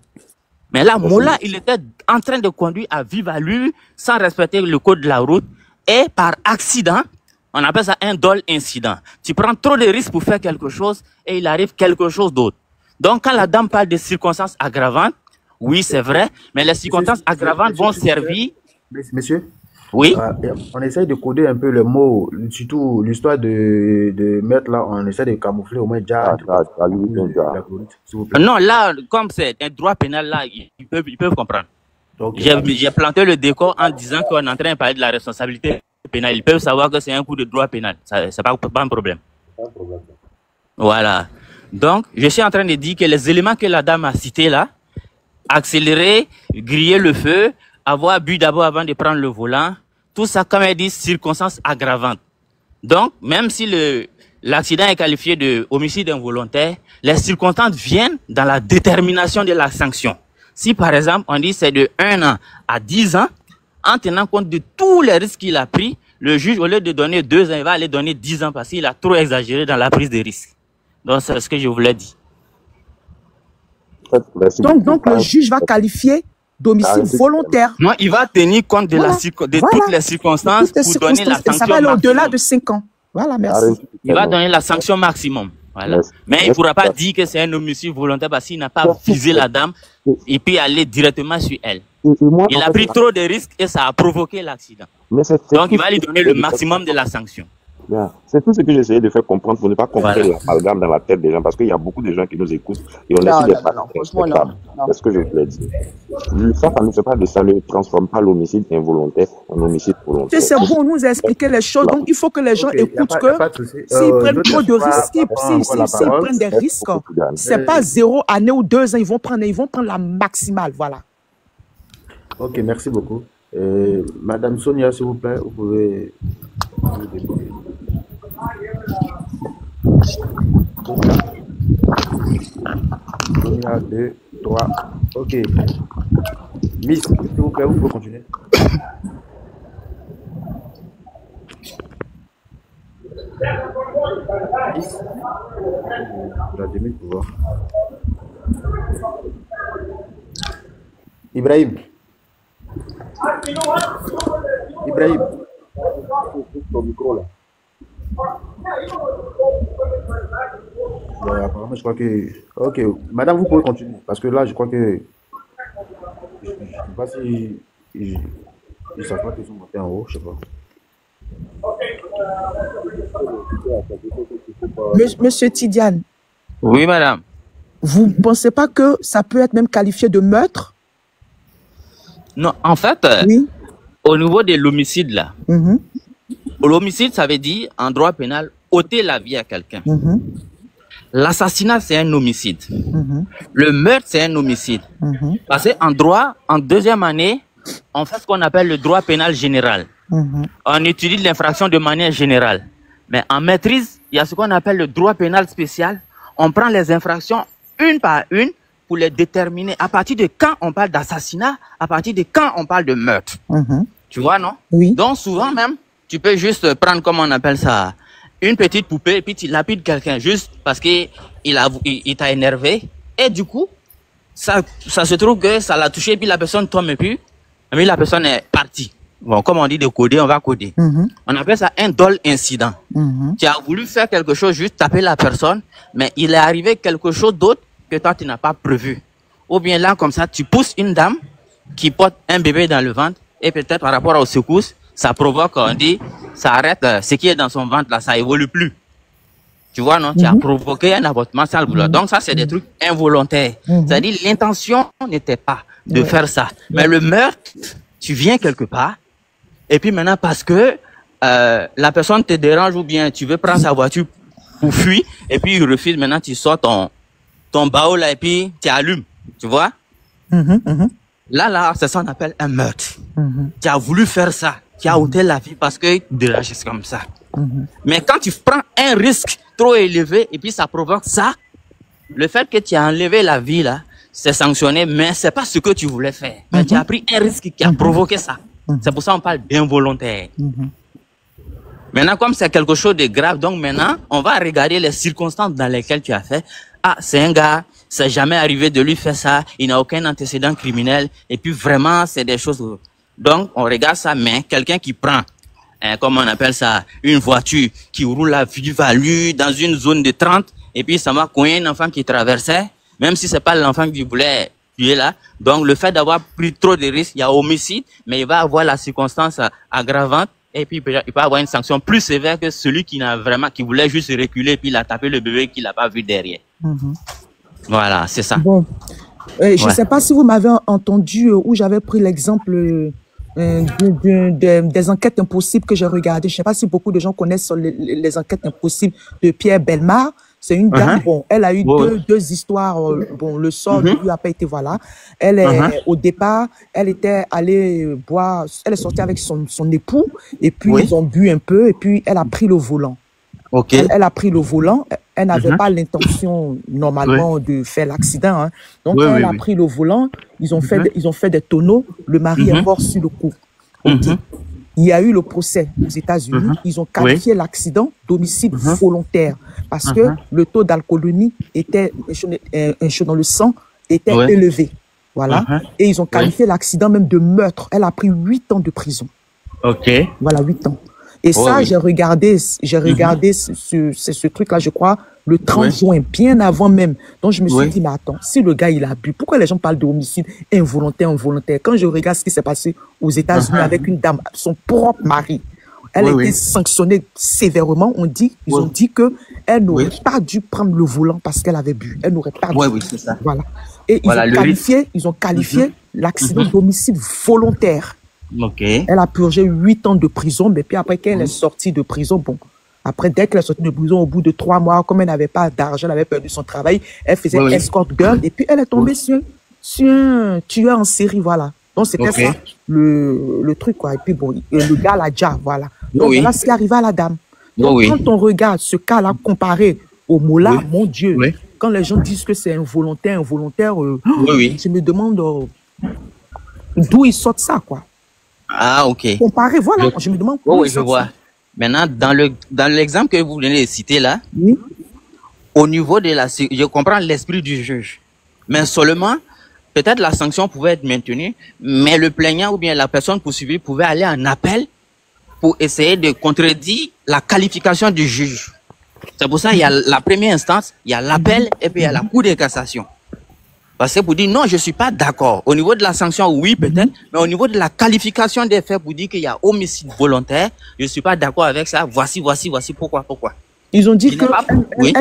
Mais là, Mola, il était en train de conduire à vive allure, sans respecter le code de la route, et par accident, on appelle ça un dol incident. Tu prends trop de risques pour faire quelque chose, et il arrive quelque chose d'autre. Donc, quand la dame parle de circonstances aggravantes, oui, c'est vrai, mais les circonstances aggravantes vont servir... Monsieur? Oui. On essaye de coder un peu le mot, surtout l'histoire de mettre là, on essaie de camoufler au moins déjà. Non, là, comme c'est un droit pénal, là, ils peuvent comprendre. J'ai planté le décor en disant qu'on est en train de parler de la responsabilité pénale. Ils peuvent savoir que c'est un coup de droit pénal. C'est pas un problème. Voilà. Donc, je suis en train de dire que les éléments que la dame a cités là, accélérer, griller le feu, avoir bu d'abord avant de prendre le volant, tout ça, comme elle dit, circonstances aggravantes. Donc, même si l'accident est qualifié de homicide involontaire, les circonstances viennent dans la détermination de la sanction. Si, par exemple, on dit c'est de 1 an à 10 ans, en tenant compte de tous les risques qu'il a pris, le juge, au lieu de donner 2 ans, il va aller donner 10 ans parce qu'il a trop exagéré dans la prise de risque. Donc, c'est ce que je voulais dire. Donc le juge va qualifier d'homicide volontaire. Non, il va tenir compte de, toutes les circonstances pour donner la sanction. Ça va aller au-delà de 5 ans. Voilà, merci. Il va donner la sanction maximum. Voilà. Mais il ne pourra pas dire que c'est un homicide volontaire parce qu'il n'a pas visé la dame et puis aller directement sur elle. Il a pris trop de risques et ça a provoqué l'accident. Donc il va lui donner le maximum de la sanction. C'est tout ce que j'essayais de faire comprendre pour ne pas comprendre l'amalgame dans la tête des gens, parce qu'il y a beaucoup de gens qui nous écoutent et on est sur des parties respectables. C'est ce que je voulais dire. Ça ne fait pas de ça, ne transforme pas l'homicide involontaire en homicide volontaire. C'est bon, nous expliquer les choses, donc il faut que les gens écoutent que s'ils prennent trop de risques, s'ils prennent des risques, c'est pas 0 année ou 2 ans, ils vont prendre la maximale, voilà. Ok, merci beaucoup. Madame Sonia, s'il vous plaît, vous pouvez... Sonia, 2, 3. Ok. Miss, s'il vous plaît, vous pouvez continuer. Miss, vous la 2 minutes pour voir. Ibrahim. Ibrahim. Ton micro là. Ouais, apparemment, je crois que... Ok, madame, vous pouvez continuer. Parce que là, je crois que... Je ne sais pas si... Ils ne savent pas qu'ils sont montés en haut, je ne sais pas. Monsieur Tidiane, Oui, madame. Vous ne pensez pas que ça peut être même qualifié de meurtre? Non, en fait, Oui. au niveau de l'homicide, là, Mhm. l'homicide, ça veut dire, en droit pénal, ôter la vie à quelqu'un. Mhm. L'assassinat, c'est un homicide. Mhm. Le meurtre, c'est un homicide. Mhm. Parce qu'en droit, en deuxième année, on fait ce qu'on appelle le droit pénal général. Mhm. On étudie l'infraction de manière générale. Mais en maîtrise, il y a ce qu'on appelle le droit pénal spécial. On prend les infractions une par une pour les déterminer à partir de quand on parle d'assassinat, à partir de quand on parle de meurtre. Mhm. Tu vois, non? Oui. Donc souvent même, tu peux juste prendre, comment on appelle ça, une petite poupée et puis tu lapides quelqu'un juste parce qu'il il t'a énervé. Et du coup, ça se trouve que ça l'a touché et puis la personne tombe et puis la personne est partie. Bon, comme on dit de coder, on va coder. Mhm. On appelle ça un dol incident. Mhm. Tu as voulu faire quelque chose, juste taper la personne, mais il est arrivé quelque chose d'autre que toi tu n'as pas prévu. Ou bien là, comme ça, tu pousses une dame qui porte un bébé dans le ventre et peut-être par rapport aux secousses, ça provoque, on dit, ça arrête ce qui est dans son ventre là, ça évolue plus. Tu vois, non? Tu as provoqué un avortement sans le vouloir. Donc ça, c'est des trucs involontaires. C'est-à-dire, l'intention n'était pas de faire ça. Mais le meurtre, tu viens quelque part, et puis maintenant, parce que la personne te dérange ou bien tu veux prendre sa voiture pour fuir, et puis il refuse, maintenant tu sors ton baou là, et puis tu allumes. Tu vois? Là, c'est ça qu'on appelle un meurtre. Tu as voulu faire ça. Tu as ôté la vie parce que de la c'est comme ça. Mais quand tu prends un risque trop élevé et puis ça provoque ça, le fait que tu as enlevé la vie là, c'est sanctionné, mais c'est pas ce que tu voulais faire. Mais tu as pris un risque qui a provoqué ça. C'est pour ça qu'on parle d'involontaire. Maintenant, comme c'est quelque chose de grave, donc maintenant, on va regarder les circonstances dans lesquelles tu as fait. Ah, c'est un gars, c'est jamais arrivé de lui faire ça, il n'a aucun antécédent criminel, et puis vraiment, c'est des choses. Donc, on regarde ça, mais quelqu'un qui prend, comment on appelle ça, une voiture qui roule à vive allure dans une zone de 30, et puis ça va coincer un enfant qui traversait, même si c'est pas l'enfant qui voulait tuer là. Donc, le fait d'avoir pris trop de risques, il y a homicide, mais il va avoir la circonstance aggravante, et puis il peut avoir une sanction plus sévère que celui qui voulait juste reculer, puis il a tapé le bébé qu'il n'a pas vu derrière. Voilà, c'est ça. Bon, je ne sais pas si vous m'avez entendu où j'avais pris l'exemple des enquêtes impossibles que j'ai regardées. Je ne sais pas si beaucoup de gens connaissent les enquêtes impossibles de Pierre Bellemare. C'est une dame, bon, elle a eu deux histoires, bon, le sort de lui n'a pas été, voilà. Elle est, au départ, elle était allée boire, elle est sortie avec son époux, et puis ils ont bu un peu, et puis elle a pris le volant. Elle a pris le volant, elle n'avait pas l'intention, normalement, de faire l'accident, hein. Donc, elle a pris le volant, ils ont fait des tonneaux, le mari est mort sur le coup. Il y a eu le procès aux États-Unis. Ils ont qualifié l'accident d'homicide volontaire parce que le taux d'alcoolémie était dans le sang était élevé. Voilà. Et ils ont qualifié l'accident même de meurtre. Elle a pris 8 ans de prison. Voilà, 8 ans. Et ça, j'ai regardé ce truc-là, je crois, le 30 juin, bien avant même. Donc, je me suis dit, mais attends, si le gars, il a bu, pourquoi les gens parlent d'homicide involontaire, involontaire? Quand je regarde ce qui s'est passé aux États-Unis avec une dame, son propre mari, elle a été sanctionnée sévèrement. Ils ont dit qu'elle n'aurait pas dû prendre le volant parce qu'elle avait bu. Elle n'aurait pas dû. C'est ça. Voilà. Et ils ont qualifié l'accident d'homicide volontaire. Elle a purgé 8 ans de prison, mais puis après qu'elle est sortie de prison, bon, après, dès qu'elle est sortie de prison, au bout de 3 mois, comme elle n'avait pas d'argent, elle avait perdu son travail, elle faisait escort girl, et puis elle est tombée sur un tueur en série, voilà. Donc, c'était ça, le truc, quoi. Et puis, bon, le gars l'a déjà, voilà. Donc, voilà ce qui arrive à la dame. Donc, quand on regarde ce cas-là comparé au Mollah, mon Dieu, quand les gens disent que c'est involontaire, je me demande d'où ils sortent ça, quoi. Ah, ok. Comparé, voilà, je me demande. Je vois. Maintenant, dans l'exemple que vous venez de citer là, au niveau de je comprends l'esprit du juge, mais seulement, peut-être la sanction pouvait être maintenue, mais le plaignant ou bien la personne poursuivie pouvait aller en appel pour essayer de contredire la qualification du juge. C'est pour ça qu'il y a la première instance, il y a l'appel et puis il y a la Cour de cassation. Parce que pour dire non, je ne suis pas d'accord. Au niveau de la sanction, oui, peut-être, mais au niveau de la qualification des faits, pour dire qu'il y a homicide volontaire, je ne suis pas d'accord avec ça. Voici pourquoi. Ils ont dit Il n'est pas- qu'elle Oui.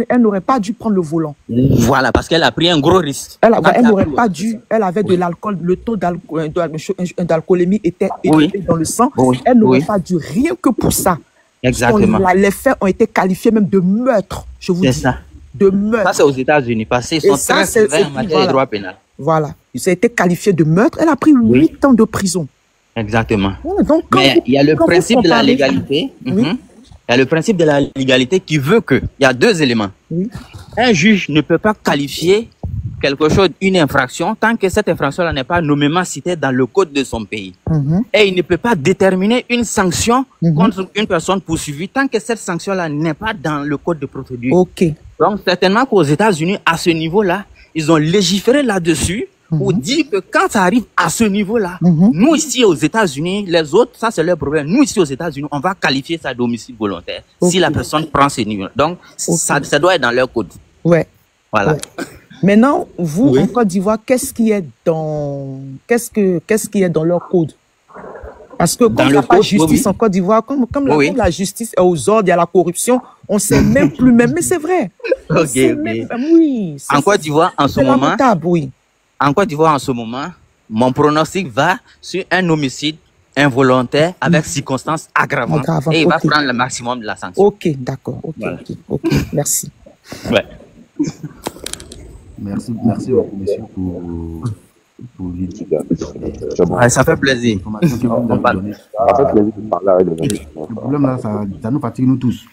elle n'aurait pas dû prendre le volant. Voilà, parce qu'elle a pris un gros risque. Elle Quand n'aurait elle- pas dû, elle avait de l'alcool, le taux d'alcoolémie était Oui. élevé dans le sang. Oui. Elle n'aurait Oui. pas dû, rien que pour ça. Exactement. Les faits ont été qualifiés même de meurtre, je vous C'est dis. ça. De meurtre. Ça, c'est aux États-Unis, parce qu'ils Et sont ça, très c'est- sévères en et matière voilà. de droit pénal. Voilà. Ça a été qualifié de meurtre. Elle a pris 8 ans de prison. Exactement. Voilà, donc, quand Mais vous- il y a le quand vous principe de la comparez- légalité. Oui. Mhm. Il y a le principe de la légalité qui veut que, il y a deux éléments. Oui. Un juge ne peut pas qualifier quelque chose, une infraction, tant que cette infraction-là n'est pas nommément citée dans le code de son pays. Mhm. Et il ne peut pas déterminer une sanction Mhm. contre une personne poursuivie tant que cette sanction-là n'est pas dans le code de procédure. Ok. Donc, certainement qu'aux États-Unis, à ce niveau-là, ils ont légiféré là-dessus pour dire que quand ça arrive à ce niveau-là, nous ici aux États-Unis, les autres, ça c'est leur problème. Nous ici aux États-Unis, on va qualifier ça d'homicide volontaire si la personne prend ce niveau. Donc, ça doit être dans leur code. Ouais. Voilà. Ouais. Maintenant, vous, Oui. en Côte d'Ivoire, qu'est-ce qui est dans leur code? Parce que Dans comme il n'y le a pas de code, justice oui. en Côte d'Ivoire, comme Oui. la justice est aux ordres, il y a la corruption, on ne sait même plus même, mais c'est vrai. On Ok, sait ok. même- oui. En Côte d'Ivoire, en ce c'est moment, lamentable, oui. en Côte d'Ivoire, en ce moment, mon pronostic va sur un homicide involontaire avec circonstances aggravantes. Aggravantes, Et il va ok. prendre le maximum de la sanction. Ok, d'accord. Ok, Voilà. ok, merci. Ouais. Merci monsieur pour l'étude. Ouais, ça fait plaisir. L'information que vous nous On avez parle. donnée. Ça fait plaisir de parler avec les gens. Le problème là, ça nous fatigue nous tous.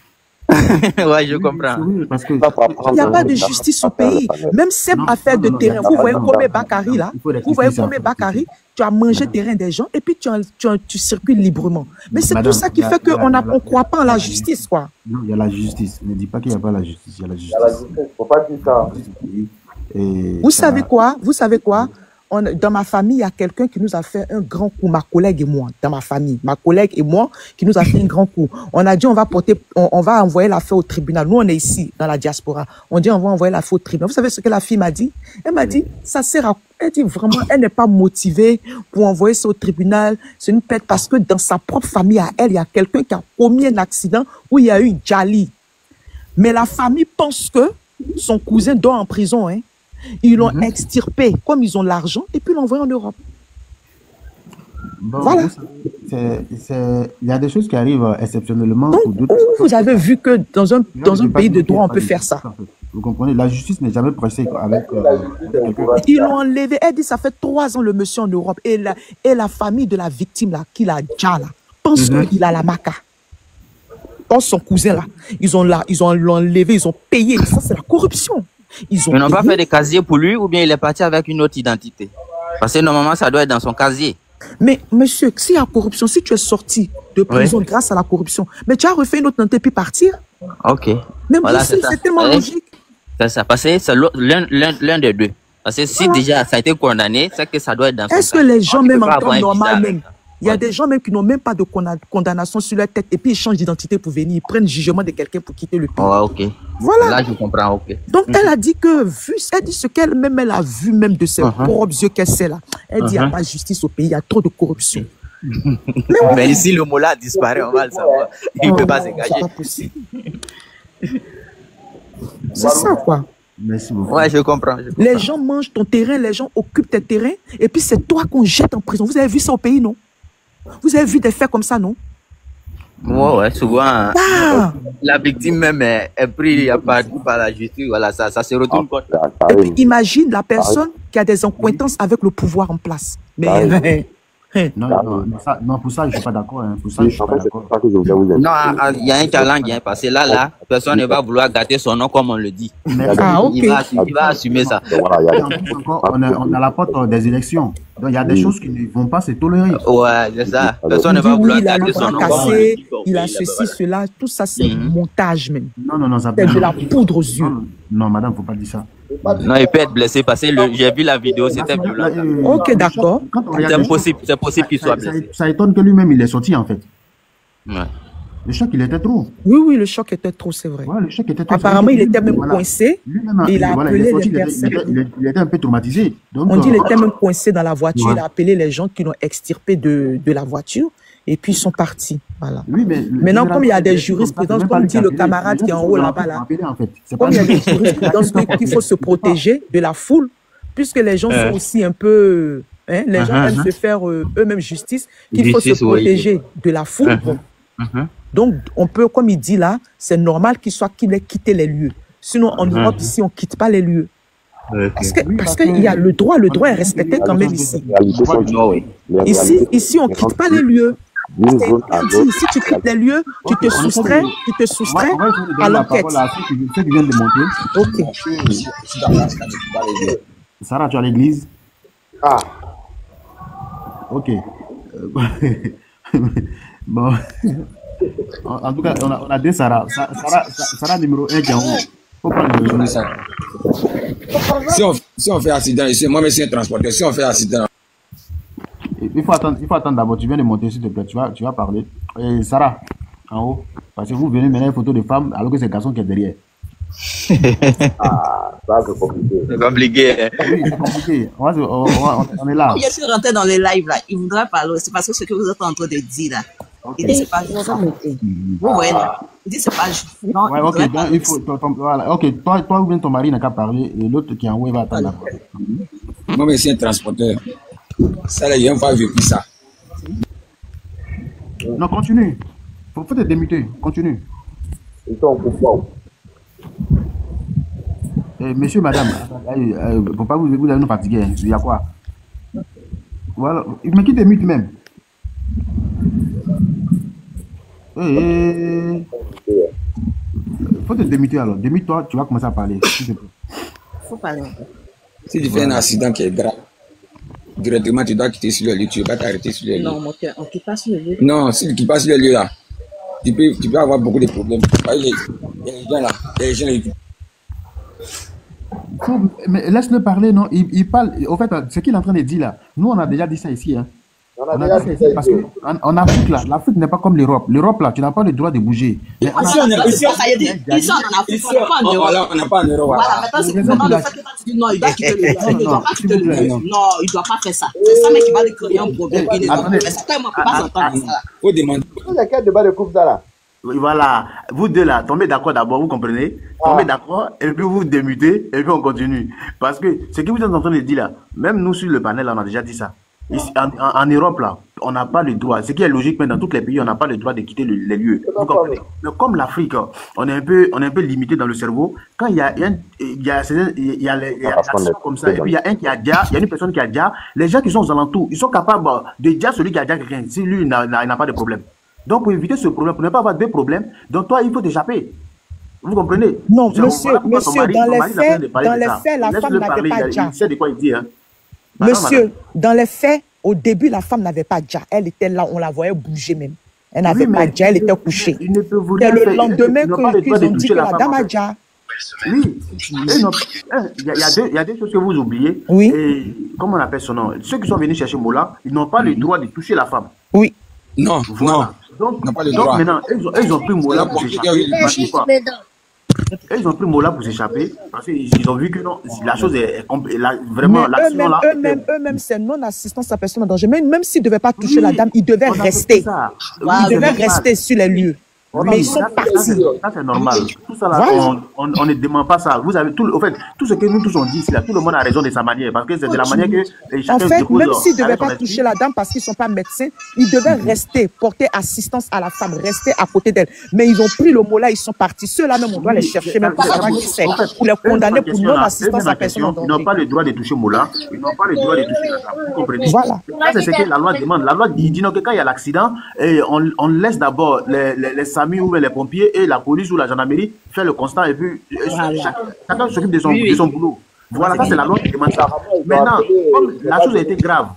Ouais, je comprends. Oui, parce que Il n'y a pas de justice au pays. Même cette affaire de terrain, vous voyez Komé Bakari là, vous voyez Komé Bakari, tu as mangé terrain des gens et puis tu circules librement. Mais c'est tout Madame, ça qui fait qu'on ne croit pas en la justice, quoi. non, il y a la justice. Ne dis pas qu'il n'y a pas la justice. Il y a la Il y a la justice. justice, faut pas dire ça. Et Vous ça- savez quoi? Vous savez quoi? Dans ma famille, il y a quelqu'un qui nous a fait un grand coup, ma collègue et moi, dans ma famille, ma collègue et moi, qui nous a fait un grand coup. On a dit, on va envoyer l'affaire au tribunal. Nous, on est ici, dans la diaspora. On dit, on va envoyer l'affaire au tribunal. Vous savez ce que la fille m'a dit? Elle m'a dit, ça sert à, elle dit vraiment, elle n'est pas motivée pour envoyer ça au tribunal. C'est une pète parce que dans sa propre famille, à elle, il y a quelqu'un qui a commis un accident où il y a eu Djali. Mais la famille pense que son cousin dort en prison, hein. Ils l'ont extirpé, comme ils ont l'argent, et puis l'ont envoyé en Europe. Bon, Voilà. il y a des choses qui arrivent exceptionnellement. Donc, pour d'autres. vous avez vu que dans un Je pays de dis qu'il y a droit, on pas peut de faire justice, ça. en fait. Vous comprenez, la justice n'est jamais pressée avec quelqu'un. Ils l'ont enlevé. Elle dit, ça fait 3 ans le monsieur en Europe. Et la famille de la victime, là, qui l'a déjà, là, pense qu'il a la maca. Pense son cousin, là. Ils l'ont enlevé, ils ont payé. Ça, c'est la corruption. Ils Ils n'ont pas payé. fait de casier pour lui ou bien il est parti avec une autre identité. Parce que normalement, ça doit être dans son casier. Mais monsieur, s'il y a corruption, si tu es sorti de prison grâce à la corruption, mais tu as refait une autre identité puis partir. Ok. Mais Voilà, monsieur, ça. c'est tellement Ouais. logique. C'est ça. Parce que c'est l'un des deux. Parce que si déjà ça a été condamné, c'est que ça doit être dans son Est-ce que casier. les gens, On ne même peut en pas temps avoir un normal, visa même, avec ça. il y a Ouais. des gens même qui n'ont même pas de condamnation sur leur tête et puis ils changent d'identité pour venir. Ils prennent le jugement de quelqu'un pour quitter le pays. Ouais, ok. Voilà. Là, je comprends, ok. Donc, elle a dit que, elle dit ce qu'elle même elle a vu même de ses propres yeux qu'elle sait là. Elle dit, il n'y a pas de justice au pays, il y a trop de corruption. Mais ici, le mot-là disparaît, on va le savoir. Il ne peut pas C'est s'engager. pas possible. C'est ça, quoi. Merci beaucoup. Ouais, je comprends. Les gens mangent ton terrain, les gens occupent tes terrains, et puis c'est toi qu'on jette en prison. Vous avez vu ça au pays, non? Vous avez vu des faits comme ça, non? Ouais, souvent, Ah! la victime même est prise par la justice. Voilà, ça se retourne contre. Et puis imagine la personne qui a des accointances avec le pouvoir en place. Mais Non, pour ça, je ne suis pas d'accord. Hein. Pour ça, je suis pas d'accord. Non, il y a un challenge, hein, parce que là, personne ne va vouloir gâter son nom comme on le dit. Ah, ok. Il va assumer ça. En plus, encore, on est à la porte des élections. Donc, il y a des choses qui ne vont pas se tolérer. Ouais, c'est ça. Personne ne il dit va vouloir oui, il a gâter le son bras nom comme on le cassé, dit. il a ceci, cela, tout ça c'est montage même. Non, ça C'est de la poudre aux yeux. Non, madame, il ne faut pas dire ça. Non, il peut être blessé parce que j'ai vu la vidéo, c'était violent. Ok, d'accord. C'est possible qu'il soit blessé. Ça étonne que lui-même, il est sorti, en fait. Ouais. Le choc, il était trop. Oui, le choc était trop, c'est vrai. Ouais, le choc était trop. Apparemment, il était même Voilà. coincé. Lui-même, Il a voilà, appelé il est sorti, les personnes. il était un peu traumatisé. Donc, On dit qu'il était même coincé dans la voiture. Ouais. Il a appelé les gens qui l'ont extirpé de la voiture et puis ils sont partis. Voilà. Oui, mais maintenant, comme il y a des jurisprudences, comme dit le camarade qui est en haut là-bas, là, comme il y a des jurisprudences qu'il faut se protéger de la foule, puisque les gens sont aussi un peu... Hein, les gens aiment se faire eux-mêmes justice, qu'il faut se protéger de la foule. Donc, on peut, comme il dit là, c'est normal qu'il ait quitté les lieux. Sinon, en Europe, ici, on ne quitte pas les lieux. Parce qu'il y a le droit est respecté quand même ici. Ici, on ne quitte pas les lieux. Si tu quittes les lieux, tu te soustrais à l'enquête. Ceux qui viennent de monter. Ok. Sarah, tu es à l'église? Ah. Ok. Bon. En tout cas, on a deux Sarah. Sarah numéro 1 qui est en haut. Faut prendre le numéro ça. Si on fait accident ici, moi, je suis un transporteur. Si on fait accident. Il faut attendre d'abord. Tu viens de monter, s'il te plaît. Tu vas parler. Et Sarah, en haut. Parce que vous venez mener une photo de femme alors que c'est le garçon qui est derrière. Ah, ça c'est compliqué. C'est compliqué. Oui, c'est compliqué. On est là. Je suis rentré dans le live là. Il voudrait parler. C'est parce que ce que vous êtes en train de dire là. Il dit c'est pas juste. Vous voyez là. Il dit c'est pas juste. Non, ouais, ok. Donc, il faut. Voilà. Ok. Toi ou bien ton mari n'a qu'à parler et l'autre qui est en haut il va attendre la parole. Moi, je suis un transporteur. Ça, là, il y a une fois vécu ça. Non, continue. Faut te démuter. Continue. Ils sont conformes. Monsieur, madame, pour pas vous allez nous fatiguer. Il y a quoi? Voilà. Mais qui démute même? Faut te démuter alors. Démute-toi, tu vas commencer à parler. Faut parler. Si tu fais un accident qui est grave, directement tu dois quitter sur le lieu, tu ne vas pas t'arrêter sur le lieu. Non, mon cœur, on ne quitte pas sur le lieu. Non, si tu ne quittes pas sur le lieu là, tu peux avoir beaucoup de problèmes. Il y a les gens là, les gens là. Mais laisse-le parler, non? Il parle. En fait, ce qu'il est en train de dire là, nous on a déjà dit ça ici. Hein. On a déjà dit ça ici. Parce qu'en Afrique, là, l'Afrique n'est pas comme l'Europe. L'Europe, là, tu n'as pas le droit de bouger. Mais ici, on en Afrique, on n'a pas en Europe. Voilà, maintenant, c'est vraiment le fait que tu dis non, il doit quitter le lieu. Il ne doit pas quitter le lieu. Non, il ne doit pas faire ça. C'est ça, mais qui va lui créer un problème. Mais c'est quand même, on ne peut pas s'entendre ça. Il faut demander. Quel débat de coupe ça là? Voilà, vous deux là, tombez d'accord d'abord, vous comprenez? Tombez d'accord, et puis vous démutez, et puis on continue. Parce que ce que vous êtes en train de dire là, même nous sur le panel, là, on a déjà dit ça. Ici, en Europe, là, on n'a pas le droit. Ce qui est logique, mais dans tous les pays, on n'a pas le droit de quitter les lieux. Vous comprenez? Mais comme l'Afrique, on est un peu limité dans le cerveau. Quand il y a des actions comme ça, et puis il y a un qui a déjà, il y a une personne qui a déjà, les gens qui sont aux alentours, ils sont capables de dire celui qui a déjà quelqu'un, si lui n'a pas de problème. Donc, pour éviter ce problème, pour ne pas avoir deux problèmes, donc toi, il faut t'échapper. Vous comprenez? Non, monsieur, dans les faits, la femme n'avait pas déjà. Il sait de quoi il dit, hein. Monsieur, dans les faits, au début, la femme n'avait pas déjà. Elle était là, on la voyait bouger même. Elle n'avait pas déjà, elle était couchée. C'est le lendemain qu'ils ont dit que la dame a déjà. Oui, il y a des choses que vous oubliez. Oui. Et, comment on appelle son nom? Ceux qui sont venus chercher Mola, ils n'ont pas le droit de toucher la femme. Oui. Non, voilà. Donc maintenant, ils ont pris Mola pour s'échapper. Ils ont pris Mola pour s'échapper parce qu'ils ont vu que non, la chose est vraiment l'action là. Eux-mêmes, c'est non-assistance à personne en danger. Même s'ils ne devaient pas toucher la dame, ils devaient rester. Ils devaient rester sur les lieux. Mais ils sont partis. Ça, c'est normal. Tout ça, là, on ne demande pas ça. Vous avez en fait, tout ce que nous tous on dit ici, là, tout le monde a raison de sa manière. Parce que c'est de la manière que chacun en fait, même s'ils ne devaient pas toucher la dame parce qu'ils ne sont pas médecins, ils devaient rester, porter assistance à la femme, rester à côté d'elle. Mais ils ont pris le mot là, ils sont partis. Ceux-là même, on doit les chercher, même pas savoir qui c'est, pour les condamner pour non-assistance à personne en danger. Ils n'ont pas le droit de toucher Mola, ils n'ont pas le droit de toucher la dame. Vous comprenez? Voilà. Ça, c'est ce que la loi demande. La loi dit non, que quand il y a l'accident, on laisse d'abord les SAMU ou les pompiers et la police ou la gendarmerie faire le constat et puis chacun s'occupe de son boulot. Voilà, ça c'est la loi qui demande ça. Maintenant, comme la chose a été grave,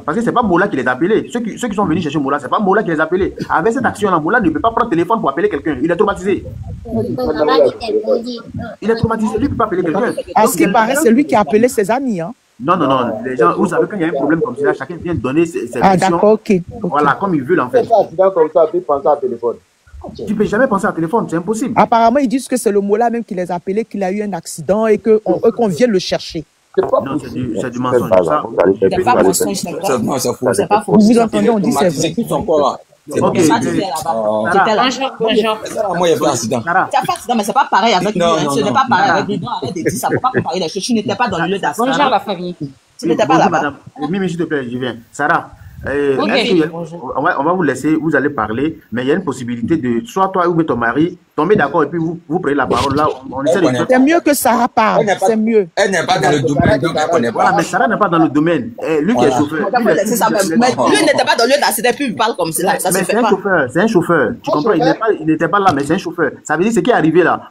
parce que c'est pas Mola qui les a appelés. Ceux qui sont venus chercher Mola, c'est pas Mola qui les a appelés. Avec cette action-là, Mola ne peut pas prendre le téléphone pour appeler quelqu'un. Il est traumatisé. Il est traumatisé, lui ne peut pas appeler quelqu'un. À ce qui paraît, c'est lui qui a appelé ses amis. Hein. Non, les gens, vous savez, quand il y a un problème comme ça, chacun vient donner ses missions. Ah, d'accord, ok. Voilà, comme il veut en fait. Comme ça, puis penser à téléphone. Tu ne peux jamais penser à téléphone, c'est impossible. Apparemment, ils disent que c'est le mot-là même qui les a appelés, qu'il a eu un accident et qu'on vient le chercher. Non, c'est du mensonge. C'est pas mensonge, c'est pas faux. Vous entendez, on dit c'est vrai. Ok. Ça, tu étais là-bas. Tu étais là. Bonjour. Moi, il y a fait un accident. Tu as fait accident, mais c'est pas pareil avec lui. Non, Ce n'est pas pareil avec lui. Non, arrête de dire ça. Faut pas comparer les choses. Tu n'étais pas dans le lieu d'accident. Bonjour la famille. Tu n'étais pas là-bas. Madame. Mimi, s'il te plaît, je viens. Sarah. Ok. On va vous laisser, vous allez parler, mais il y a une possibilité de, soit toi ou ton mari, tomber d'accord et puis vous prenez la parole là. On essaie de... C'est mieux que Sarah parle, c'est mieux. Elle n'est pas dans le domaine, donc elle connaît pas. Voilà, mais Sarah n'est pas dans le domaine. Lui qui est chauffeur. C'est ça, mais lui n'était pas dans le lieu d'accident, puis il parle comme cela. Ça mais se fait c'est un pas. chauffeur, c'est un chauffeur. Tu comprends? Il n'était pas là, mais c'est un chauffeur. Ça veut dire ce qui est arrivé là.